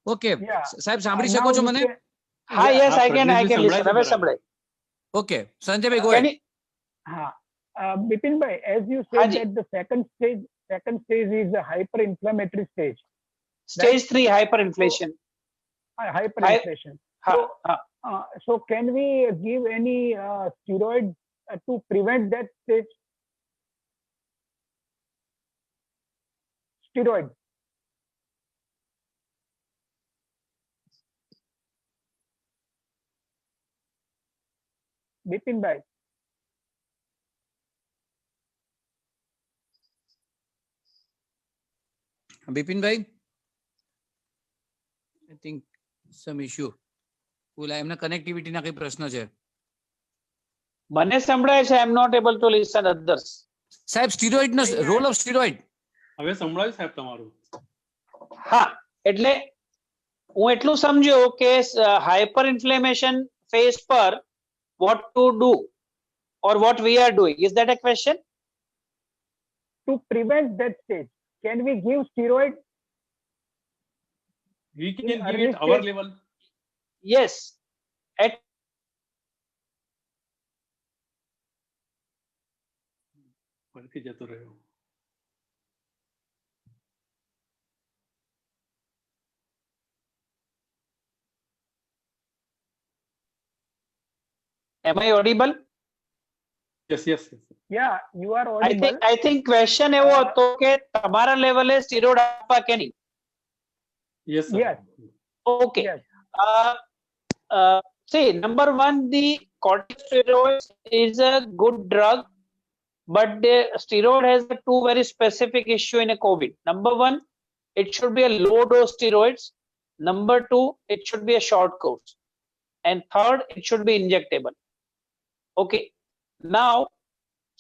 Okay. Yeah. સાહેબ સાંભળી Now શકો છો you મને? can- Hi, Yeah. yes, I can Pragneshbhai listen. સંભળાય છે હવે બરાબર. સંભળાય. Okay. Sanjaybhai go Can ahead. you, હા, બિપિન ભાઈ, as you said હાજી. that the second stage is a hyperinflammatory stage, stage 3 hyperinflation. hyperinflation. Ha, So- ha. So can we give any steroid to prevent that stage? Steroid. Bipin bhai. બિપિનભાઈ? I think some issue. ઓલા એમના connectivity ના કઈ પ્રશ્ન છે. મને સંભળાય છે. I'm not able to listen others. સાહેબ steroid no role of steroid. હવે સંભળાયું સાહેબ તમારું. હા, એટલે હું એટલું સમજ્યો કે હાઇપર ઇન્ફ્લેમેશન ફેઝ પર what to do or what we are doing. Is that a question? To prevent that stage, can we give steroid? We can give early it our stage- level. Yes. At ફરીથી જતો રહ્યો. am I audible? Yes, yes, yes. Yeah, you are audible. I think question એવો હતો કે તમારા લેવલે steroid આપવા કે નહીં. Yes, sir. Yes. Okay. Yes. See, number one, the corticosteroids is a good drug, but the steroid has two very specific issue in a COVID. Number one, it should be a low dose steroids. Number two, it should be a short course. And third, it should be injectable. Okay. Now,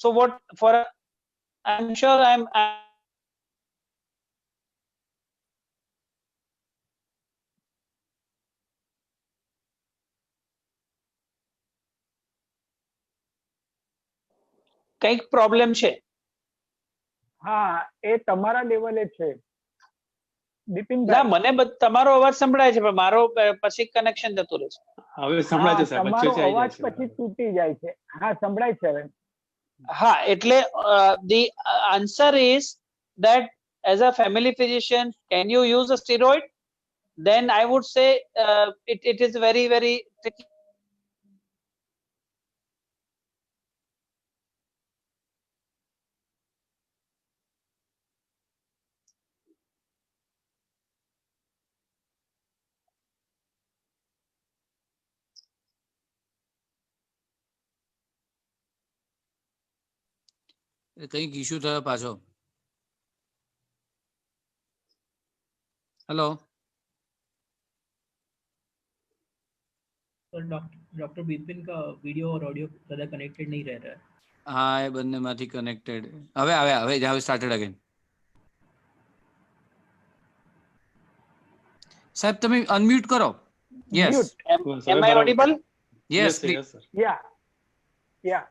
so what for? I'm sure I'm કંઈક problem છે. હા, એ તમારા લેવલે છે. ના બિપિનભાઈ મને તમારો અવાજ સંભળાય છે પણ મારો પછી કનેક્શન જતું રહે છે. હવે સંભળાય છે હા, સાહેબ, તમારો વચ્ચે આવી અવાજ જાય છે. પછી તૂટી જાય છે. હા, સંભળાય છે હવે. હા, એટલે the answer is that as a family physician, can you use a steroid? Then I would say it is very tricky. કંઈક ઇશ્યુ થયો પાછો. હેલો. सर डॉक्टर बिपिन का वीडियो और ऑडियो ज़्यादा कनेक्टेड नहीं रह रहा है. હા, એ બંનેમાંથી કનેક્ટેડ. હવે સ્ટાર્ટેડ અગેન. સાહેબ તમે અનમ્યુટ કરો. Yes Mute. Am I audible? Yes yes sir. Yeah.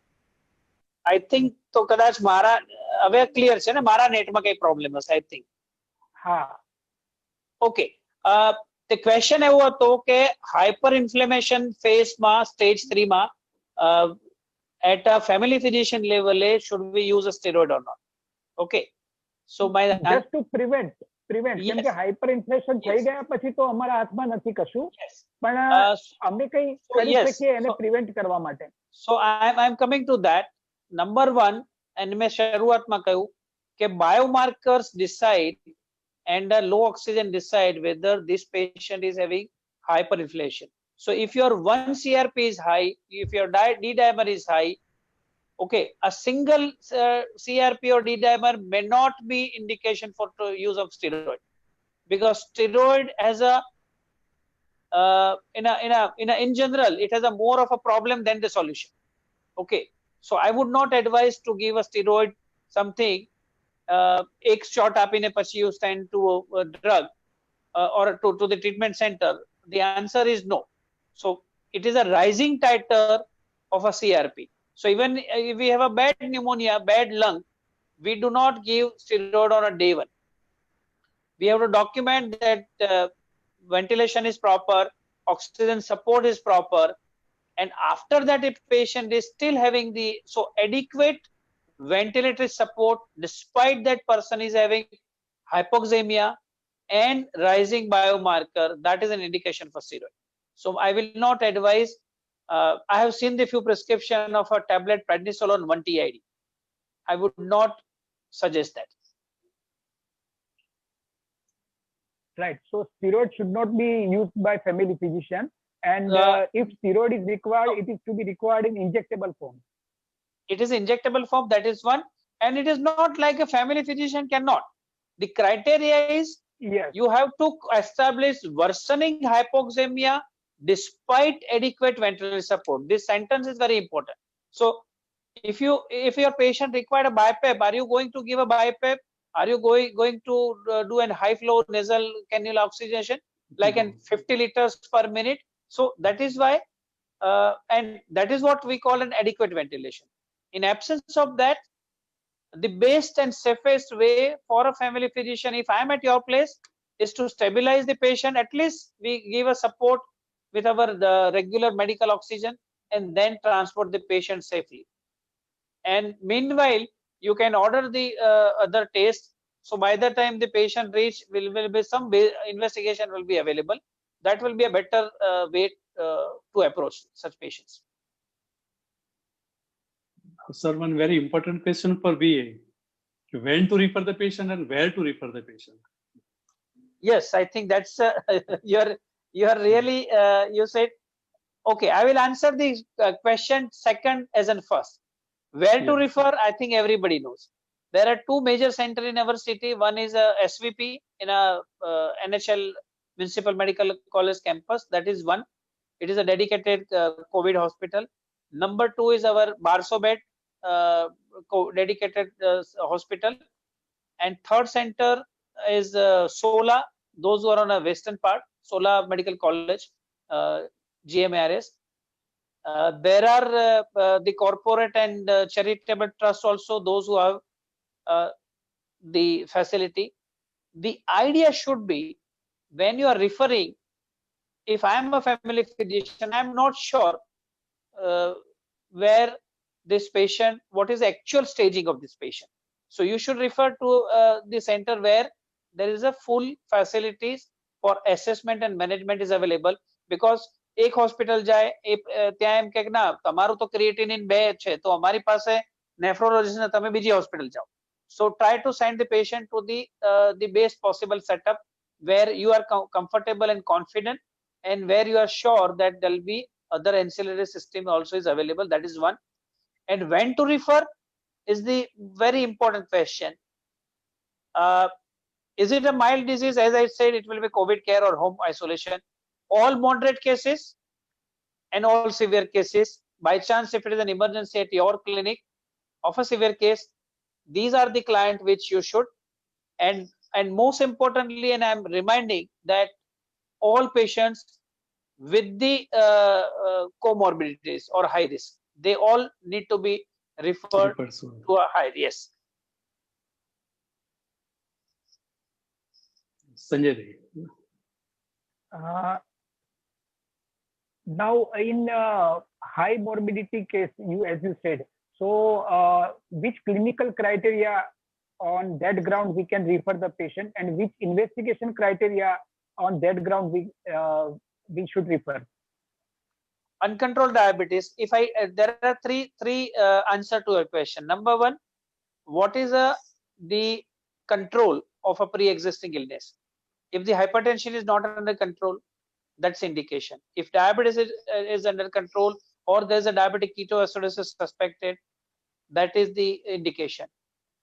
I think તો કદાચ મારા હવે ક્લિયર છે ને, મારા નેટમાં કઈ પ્રોબ્લેમ હશે આઈ થિંક. હા. ઓકે, the question એવો હતો કે હાઇપર ઇન્ફ્લેમેશન ફેઝમાં સ્ટેજ 3 માં at a family physician level should we use a steroid or not? Okay, so my Just to prevent કેમ કે Yes. હાઇપર ઇન્ફ્લેશન થઈ Yes. ગયા પછી તો અમારા હાથમાં નથી કશું, yes. પણ અમે કઈ so કરી yes, શકીએ એને so- પ્રિવેન્ટ કરવા માટે? So I'm coming to that. Number one, and મેં શરૂઆતમાં કહ્યું કે biomarkers decide and the low oxygen decide whether this patient is having hyperinflation. So if your 1 CRP is high, if your D-dimer is high, okay, a single CRP or D-dimer may not be indication for use of steroid, because steroid has a in general it has a more of a problem than the solution. Okay, so I would not advise to give a steroid something एक shot આપીને પછી you send to a drug or to the treatment center. The answer is no. So it is a rising titer of a CRP. So even if we have a bad pneumonia, bad lung, we do not give steroid on a day one. We have to document that ventilation is proper, oxygen support is proper, and after that if patient is still having the adequate ventilatory support despite that person is having hypoxemia and rising biomarker, that is an indication for steroid. So I will not advise. I have seen the few prescription of a tablet prednisolone 1 TID. I would not suggest that. Right. So steroid should not be used by family physician, and if steroid is required, it is to be required in injectable form. It is injectable form, that is one, and it is not like a family physician cannot. The criteria is Yes. you have to establish worsening hypoxemia despite adequate ventilatory support. This sentence is very important. So if your patient required a BiPAP, are you going to give a BiPAP? Are you going to do a high flow nasal cannula oxygenation like in 50 liters per minute? So that is why and that is what we call an adequate ventilation. In absence of that, the best and safest way for a family physician, if I am at your place, is to stabilize the patient. At least we give a support with our regular medical oxygen and then transport the patient safely. And meanwhile, you can order the other test. So by the time the patient reach, will be some investigation will be available. That will be a better way to approach such patients. Sir, one very important question for VA. When to refer the patient and where to refer the patient? Yes, I think that's you're really you said. Okay, I will answer the question second as in first. Where to Yes. refer? I think everybody knows. There are two major centers in our city. One is a SVP in a NHL Municipal Medical College campus. That is one. It is a dedicated COVID hospital. Number two is our Barsobet dedicated hospital. And third center is Sola. Those who are on a western part, Sola Medical College, GMARS. There are the corporate and charitable trust also, those who have the facility. the idea should be, when you are referring, if I am a family physician, I am not sure where this patient, what is the actual staging of this patient. So you should refer to the center where there is a full facilities for assessment and management is available. Because એક hospital જાય ત્યાં એમ કે ના તમારું તો creatinine 2 છે તો અમારી પાસે નેફ્રોલોજીસ્ટ ને તમે બીજી હોસ્પિટલ જાઓ. So try to send the patient to the best possible setup where you are comfortable and confident, and where you are sure that there will be other ancillary system also is available. That is one. And when to refer is the very important question. Is it a mild disease? As I said, it will be COVID care or home isolation. All moderate cases and all severe cases. By chance, if it is an emergency at your clinic of a severe case, these are the client which you should. And most importantly, and I'm reminding that all patients with the comorbidities or high risk, they all need to be referred to a high risk. Sanjay Ji. Now, in high morbidity case, as you said, so which clinical criteria on that ground we can refer the patient, and which investigation criteria on that ground we should refer? Uncontrolled diabetes. If there are three answer to a question. Number one, what is the control of a pre-existing illness? If the hypertension is not under control, that's indication. If diabetes is under control, or there's a diabetic ketoacidosis suspected, that is the indication.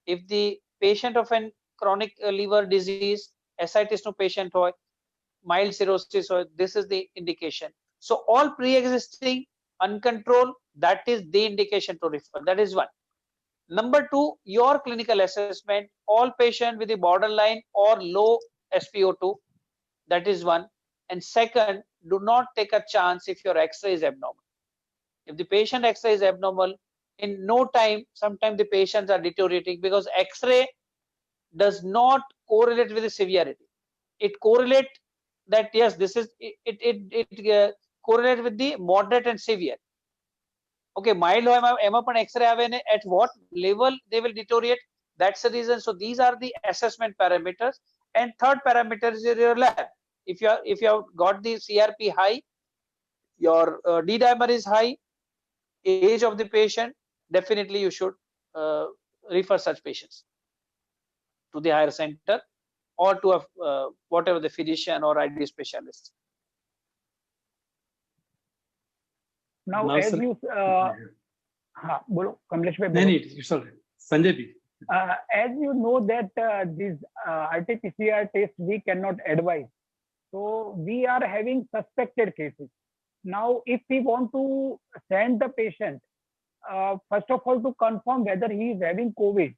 If the patient of an chronic liver disease, ascites no patient or mild cirrhosis, or this is the indication. So all pre-existing uncontrolled, that is the indication to refer. That is one. Number two, your clinical assessment, all patient with the borderline or low SpO2, that is one. And second, do not take a chance if your X-ray is abnormal. If the patient X-ray is abnormal, in no time, sometimes the patients are deteriorating, because X-ray does not correlate with the severity. It correlate that yes, this is it correlate with the moderate and severe. Okay, mild એમાં પણ X-ray આવે ને at what level they will deteriorate. That's the reason. So these are the assessment parameters. And third parameter is your lab. If you have got the CRP high, your D-dimer is high, age of the patient, definitely you should refer such patients to the higher center or to a whatever the physician or ID specialist. Now as you bolo Kamleshbhai, No, it's all right. Sanjay Ji. As you know that this RT-PCR test we cannot advise. So we are having suspected cases. Now, if we want to send the patient, first of all, to confirm whether he is having COVID.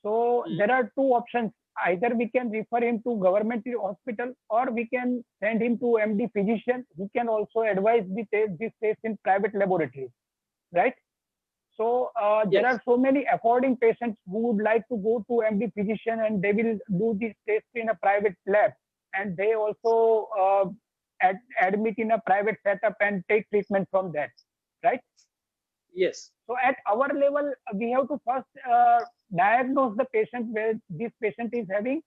So there are two options. Either we can refer him to government hospital, or we can send him to MD physician. He can also advise this test in private laboratories, right? So there are so many affording patients who would like to go to MD physician, and they will do this test in a private lab, and they also admit in a private setup and take treatment from that, right? Yes. So at our level, we have to first diagnose the patient where this patient is having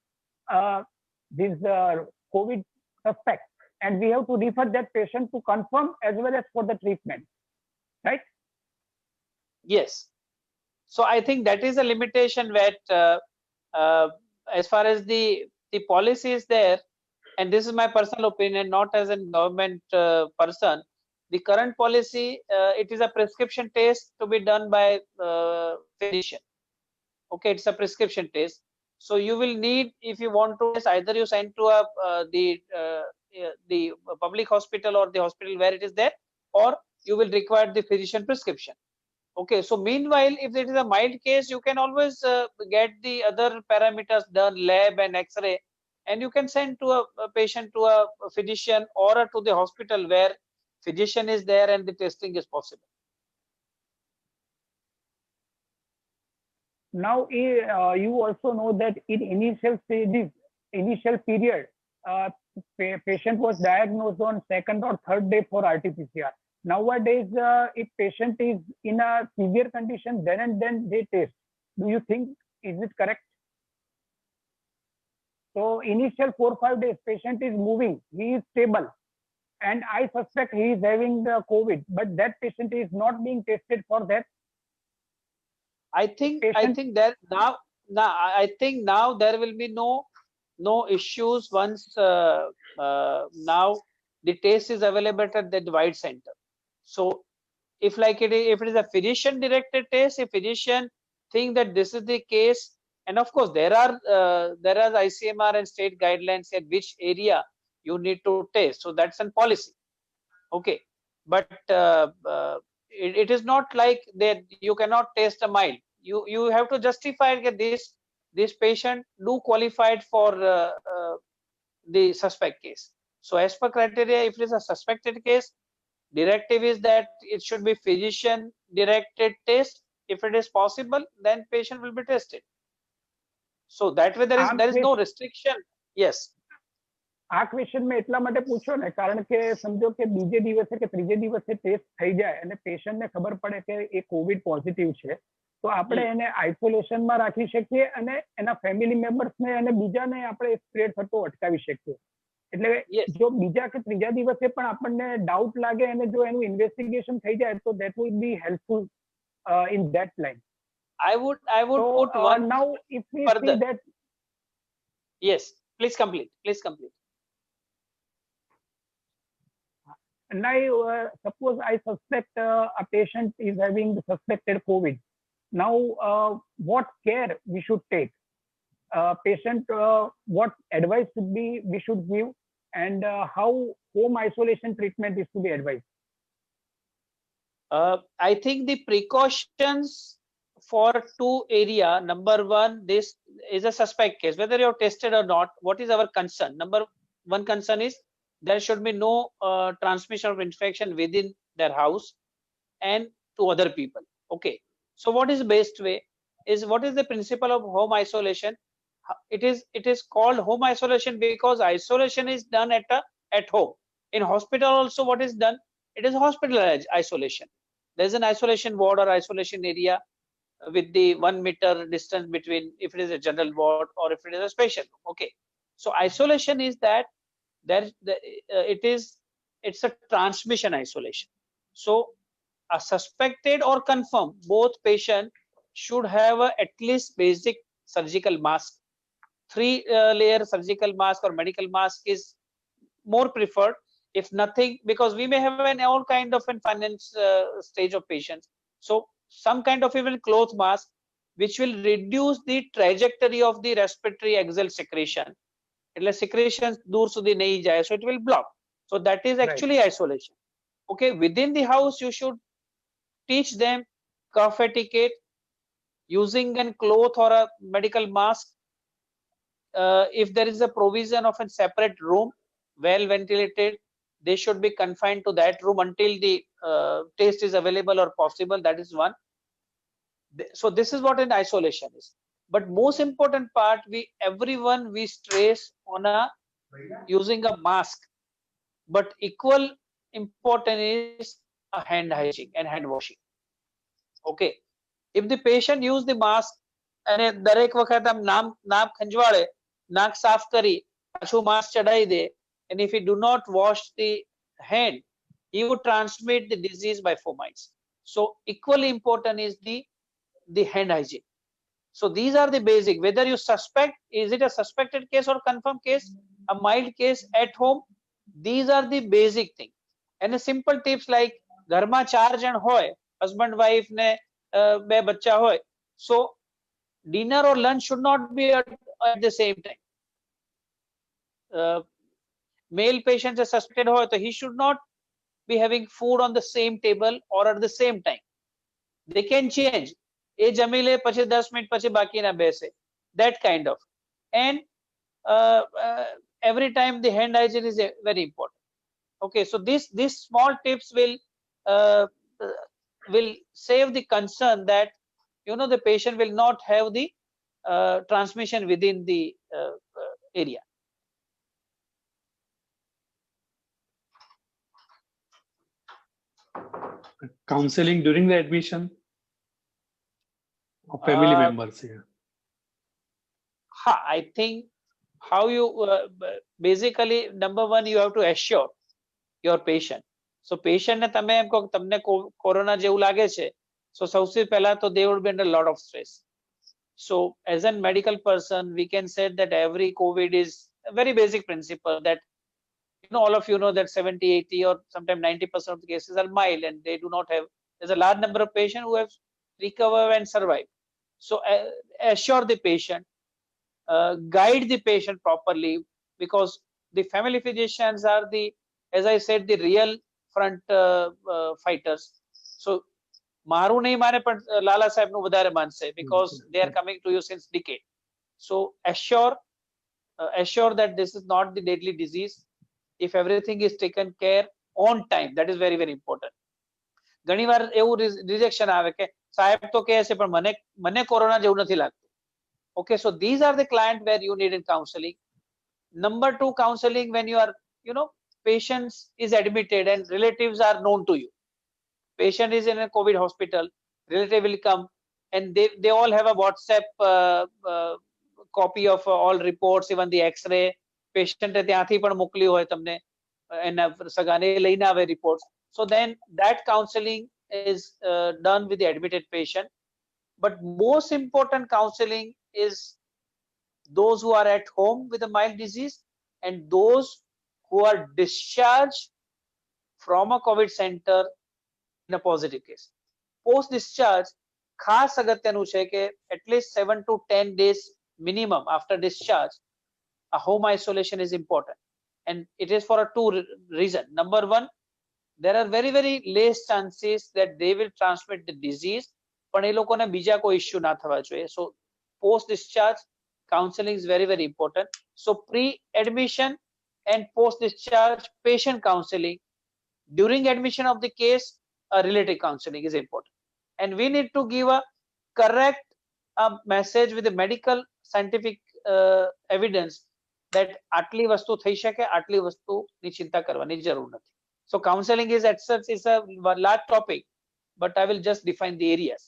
this COVID suspect, and we have to refer that patient to confirm as well as for the treatment, right? Yes. So I think that is a limitation that as far as the policy is there, and this is my personal opinion, not as a government person, the current policy, it is a prescription test to be done by physician. Okay, it's a prescription test. So you will need, if you want to, either you send to the public hospital or the hospital where it is there, or you will require the physician prescription. Okay, so meanwhile, if it is a mild case, you can always get the other parameters done, lab and X-ray, and you can send to a patient to a physician or to the hospital where physician is there and the testing is possible. Now, you also know that in initial stages, initial period, patient was diagnosed on second or third day for RT-PCR. Nowadays, if patient is in a severe condition, then and then they test. Do you think, is it correct? So initial 4-5 days, patient is moving, he is stable, and I suspect he is having the COVID, but that patient is not being tested for that. I think Patient- that now I think now there will be no issues once now the test is available at the wide center. So if it is a physician directed test, if physician think that this is the case, and of course there are ICMR and state guidelines at which area you need to test, so that's a policy. Okay, but it is not like that you cannot test a mild. You have to justify that this patient do qualified for the suspect case. So as per criteria, if it is a suspected case, directive is that it should be physician directed test. If it is possible, then patient will be tested. So that way there is no restriction. Yes. આ question મેં એટલા માટે પૂછ્યો ને કારણ કે સમજો કે બીજે દિવસે કે ત્રીજે દિવસે ટેસ્ટ થઈ જાય અને પેશન્ટ ને ખબર પડે કે એ કોવિડ પોઝિટિવ છે, તો આપણે એને આઇસોલેશનમાં રાખી શકીએ અને એના ફેમિલી મેમ્બર્સ ને અને બીજાને આપણે સ્પ્રેડ થતો અટકાવી શકીએ. એટલે જો બીજા કે ત્રીજા દિવસે પણ આપણને ડાઉટ લાગે અને જો એનું ઇન્વેસ્ટિગેશન થઈ જાય તો that would be helpful in that line. I would So, put one now if we further. see that, Yes, please complete. now suppose I suspect a patient is having the suspected COVID. Now what care we should take? Patient, what advice we should give, and how home isolation treatment is to be advised? I think the precautions for two area. Number one, this is a suspect case. Whether you're tested or not, what is our concern? Number one concern is there should be no transmission of infection within their house and to other people. Okay. So what is the best way is, what is the principle of home isolation? It is called home isolation because isolation is done at home. In hospital also, what is done? It is hospital isolation. There's an isolation ward or isolation area with the 1 meter distance between, if it is a general ward or if it is a special. Okay. So isolation is that it's a transmission isolation. So a suspected or confirmed, both patient should have at least basic surgical mask. 3-layer surgical mask or medical mask is more preferred, if nothing, because we may have all kind of finance stage of patients. So some kind of even cloth mask which will reduce the trajectory of the respiratory exhale secretion. એટલે secretion દૂર સુધી નહીં જાય, so it will block. So that is actually isolation. Okay, within the house you should teach them cough etiquette, using a cloth or a medical mask. If there is a provision of a separate room, well ventilated, they should be confined to that room until the test is available or possible. That is one. So this is what an isolation is. But most important part, everyone stress on using a mask. But equal important is a hand hygiene and hand washing. Okay. If the patient use the mask અને દરેક વખત આમ નાક ખંજવાળે, નાક સાફ કરી પાછું mask ચડાવી દે, and if he do not wash the hand, he would transmit the disease by fomites. So equally important is the hand hygiene. So these are the basic. Whether you suspect, is it a suspected case or confirmed case, a mild case at home, these are the basic thing. And the simple tips like ઘરમાં 4 જણ હોય, husband wife ને 2 બચ્ચા હોય, so dinner or lunch should not be at the same time. Male patients are suspected હોય, so he should not be having food on the same table or at the same time. They can change. એ જમી લે, પછી 10 minute પછી બાકીના બેસે, that kind of. And every time the hand hygiene is very important. Okay, so these small tips will save the concern that the patient will not have the transmission within the area. Counseling during the admission of family members here. I think how you basically, number one, you have to assure your patient. So patient ને તમે એમ કહો કે તમને corona જેવું લાગે છે, so સૌથી પહેલા તો they would be under a lot of stress. So as a medical person, we can say that every COVID is a very basic principle that, you know, all of you know that 70, 80 or sometimes 90% of the cases are mild and they do not have, there's a large number of patients who have recovered and survived. So assure the patient, guide the patient properly, because the family physicians are the, as I said, the real front fighters. So મારું નહીં માને પણ લાલા સાહેબનું વધારે માનશે, because they are coming to you since decade. So assure that this is not the deadly disease. If everything is taken care on time, that is very, very important. ઘણી વાર એવું rejection આવે કે સાહેબ તો કહે છે પણ મને કોરોના જેવું નથી લાગતું. Okay, so these are the client where you need in counseling. Number two, counseling when you are, you know, patients is admitted and relatives are known to you. Patient is in a COVID hospital, relative will come and they all have a WhatsApp copy of all reports, even the X-ray. Patient ત્યાંથી પણ મોકલી હોય તમને એના સગાને લઈને આવે reports. So then that counseling is done with the admitted patient. But most important counseling is those who are at home with a mild disease and those who are discharged from a COVID center in a positive case. Post discharge, ખાસ અગત્યનું છે કે at least 7 to 10 days minimum after discharge, a home isolation is important, and it is for a two reason. Number one, there are very, very less chances that they will transmit the disease, પણ એ લોકોને બીજા કોઈ issue ના થવા જોઈએ. So post discharge counseling is very, very important. So pre-admission and post discharge patient counseling. During admission of the case, relative counseling is important, and we need to give a correct message with the medical scientific evidence that આટલી વસ્તુ થઈ શકે, આટલી વસ્તુની चिंता કરવાની જરૂર નથી. So counseling is at such is a large topic, but I will just define the areas.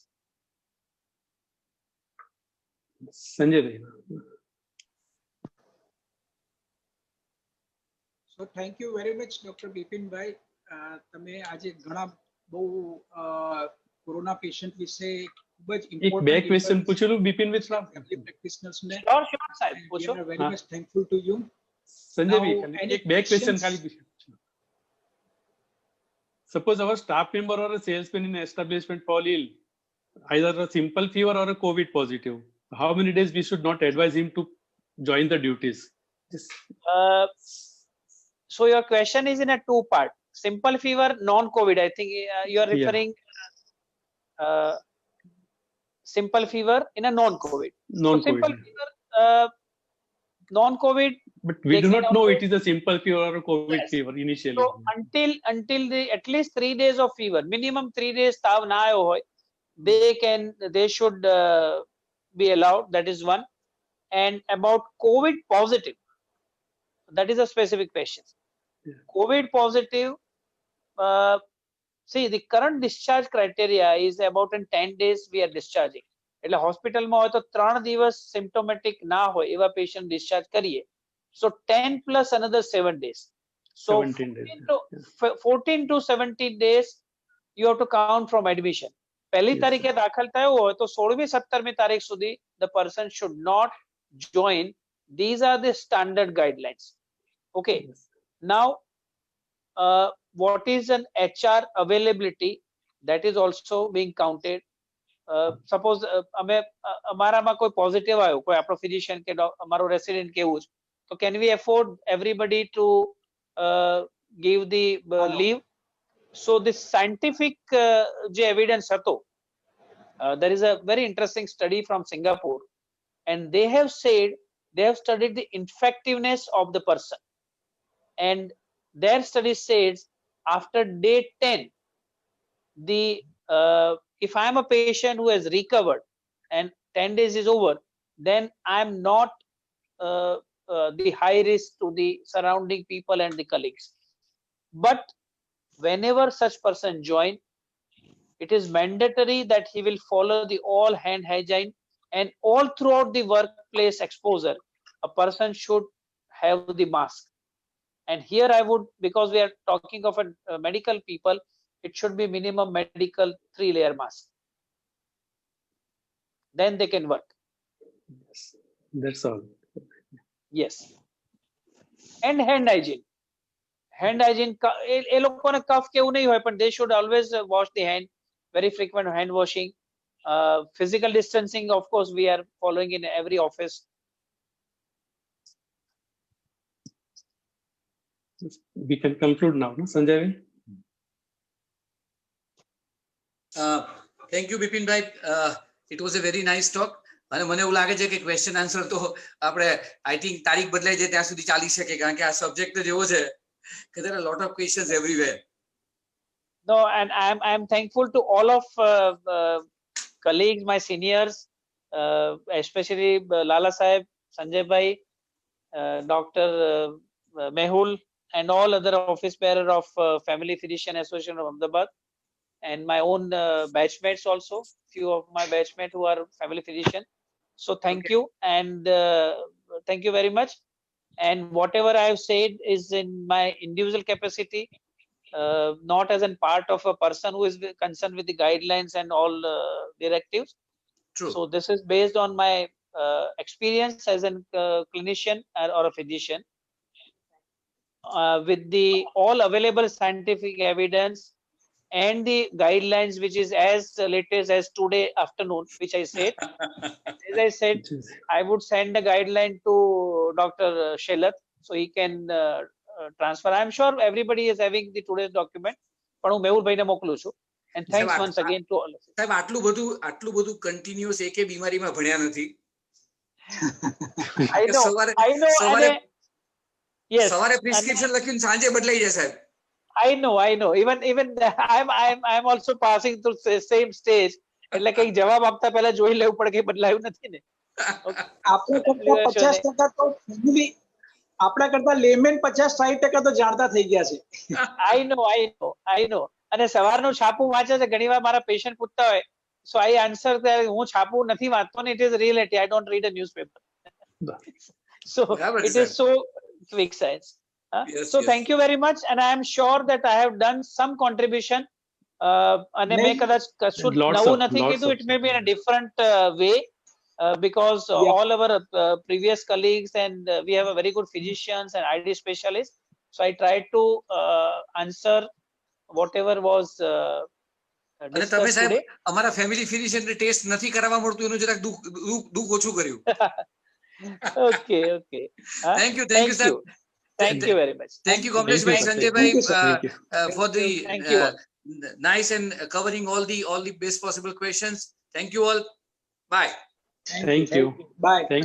Sanjay bhai. So thank you very much, Dr. Bipin bhai. તમે આજે ઘણા બહુ કોરોના પેશન્ટ વિશે ખૂબ જ એક બે ક્વેશ્ચન ઇમ્પોર્ટન્ટ પૂછેલું બિપિન મિશ્રા. ફેમિલી પ્રેક્ટિશનર્સ ને Sure, સાહેબ, we પૂછો. are very much thankful to you. Sanjay Now, ભાઈ any એક બે ક્વેશ્ચન questions? ખાલી પૂછ્યું. Suppose our staff member or a salesman in establishment fall ill, either a simple fever or a COVID positive, how many days we should not advise him to join the duties? So your question is in a two part. Simple fever, non-COVID. I think you are referring simple fever in a non-COVID. Non-COVID. Simple fever, non-COVID. But we do they not can know also- it is a simple fever or a COVID Yes. fever initially. So until the at least 3 days of fever, minimum 3 days tav na aayo hoy, they should be allowed. That is one. And about COVID positive, that is a specific question. Yeah. COVID positive, see the current discharge criteria is about in 10 days we are discharging. એટલે હોસ્પિટલમાં હોય તો 3 દિવસ સિમ્પ્ટોમેટિક ના હોય એવા patient discharge કરીએ. So 10 plus another 7 days. So 17 days. 14 to 17 days you have to count from admission. પહેલી Yes, તારીખે દાખલ થયો હોય તો 16મી 17મી તારીખ સુધી the person should not join. These are the standard guidelines. Okay. Yes. Now, what is an HR availability? That is also being counted. Suppose અમારામાં કોઈ પોઝિટિવ આવ્યો, કોઈ આપણો ફિઝિશિયન કે અમારો રેસિડેન્ટ કેવું છે, તો can we afford everybody to give the leave? So this scientific જે evidence હતો, there is a very interesting study from Singapore, and they have said they have studied the infectiveness of the person, and their study says after day 10, the if I am a patient who has recovered and 10 days is over, then I am not the high risk to the surrounding people and the colleagues. But whenever such person join, it is mandatory that he will follow the all hand hygiene, and all throughout the workplace exposure, a person should have the mask. And here I would, because we are talking of a medical people, it should be minimum medical 3-layer mask. Then they can work. Yes. That's all. Yes. And hand hygiene. Hand hygiene, એ લોકોને કફ કેવું નહીં હોય, પણ they should always wash the hand, very frequent hand washing. Physical distancing, of course, we are following in every office. We can conclude now, no, Sanjay? Thank you, Bipin bhai. It was a very nice talk. અને મને એવું લાગે છે કે question answer તો આપણે I think તારીખ બદલાઈ જાય ત્યાં સુધી ચાલી શકે, કારણ કે આ સબ્જેક્ટ જ એવો છે કે there are a lot of questions everywhere. No, and I'm thankful to all of colleagues, my seniors, especially Lala Sahib, Sanjay bhai, Dr. Mehul, and all other office bearer of Family Physician Association of Ahmedabad, and my own batchmates also, few of my batchmates who are family physician. So thank you, and thank you very much. And whatever I have said is in my individual capacity, not as a part of a person who is concerned with the guidelines and all directives. True. So this is based on my experience as a clinician or a physician, with the all available scientific evidence and the guidelines, which is as latest as today afternoon, which I said. As I said, I would send a guideline to Dr. Shelat, so he can transfer. I'm sure everybody is having the today's document, પણ હું મેહુલ ભાઈને મોકલું છું. And thanks સાહેબ, once again to all of you. સાહેબ આટલું બધું continuous એકે બીમારીમાં ભણ્યા નથી. I know, સવારે yes, સવારે પ્રિસ્ક્રિપ્શન લખ્યું સાંજે બદલાઈ જાય સાહેબ. I know. Even I'm also passing through the same stage. એટલે કંઈક જવાબ આપતા પહેલા જોઈ લેવું પડે કે બદલાયું નથી ને. આપણા કરતા 50% તો ફેમિલી, આપણા કરતા લેમેન 50-60% તો જાણતા થઈ ગયા છે. I know. અને સવારનું છાપું વાંચે છે, ઘણીવાર મારા પેશન્ટ પૂછતા હોય, so I answer that હું છાપું નથી વાંચતો ને, it is reality. I don't read a newspaper. So it is so quick science. Yes, So yes. thank you very much, and I am sure that I have done some contribution. અને મેં કદાચ કશું નવું નથી કીધું, it may be in a different way, because all our previous colleagues and we have a very good physicians and ID specialists. So I tried to answer whatever was અને તમે discussed સાહેબ today. અમારા family physician test નથી કરાવવા મળતું, એનું જરાક દુઃખ ઓછું કર્યું. Okay. Thank you, sir. Thank you very much. Thank you, Kamlesh Thank bhai, you, Sanjay sir. bhai, Thank you. for the Thank you all. nice and covering all the best possible questions. Thank you all. Bye. Thank you. Bye. Thank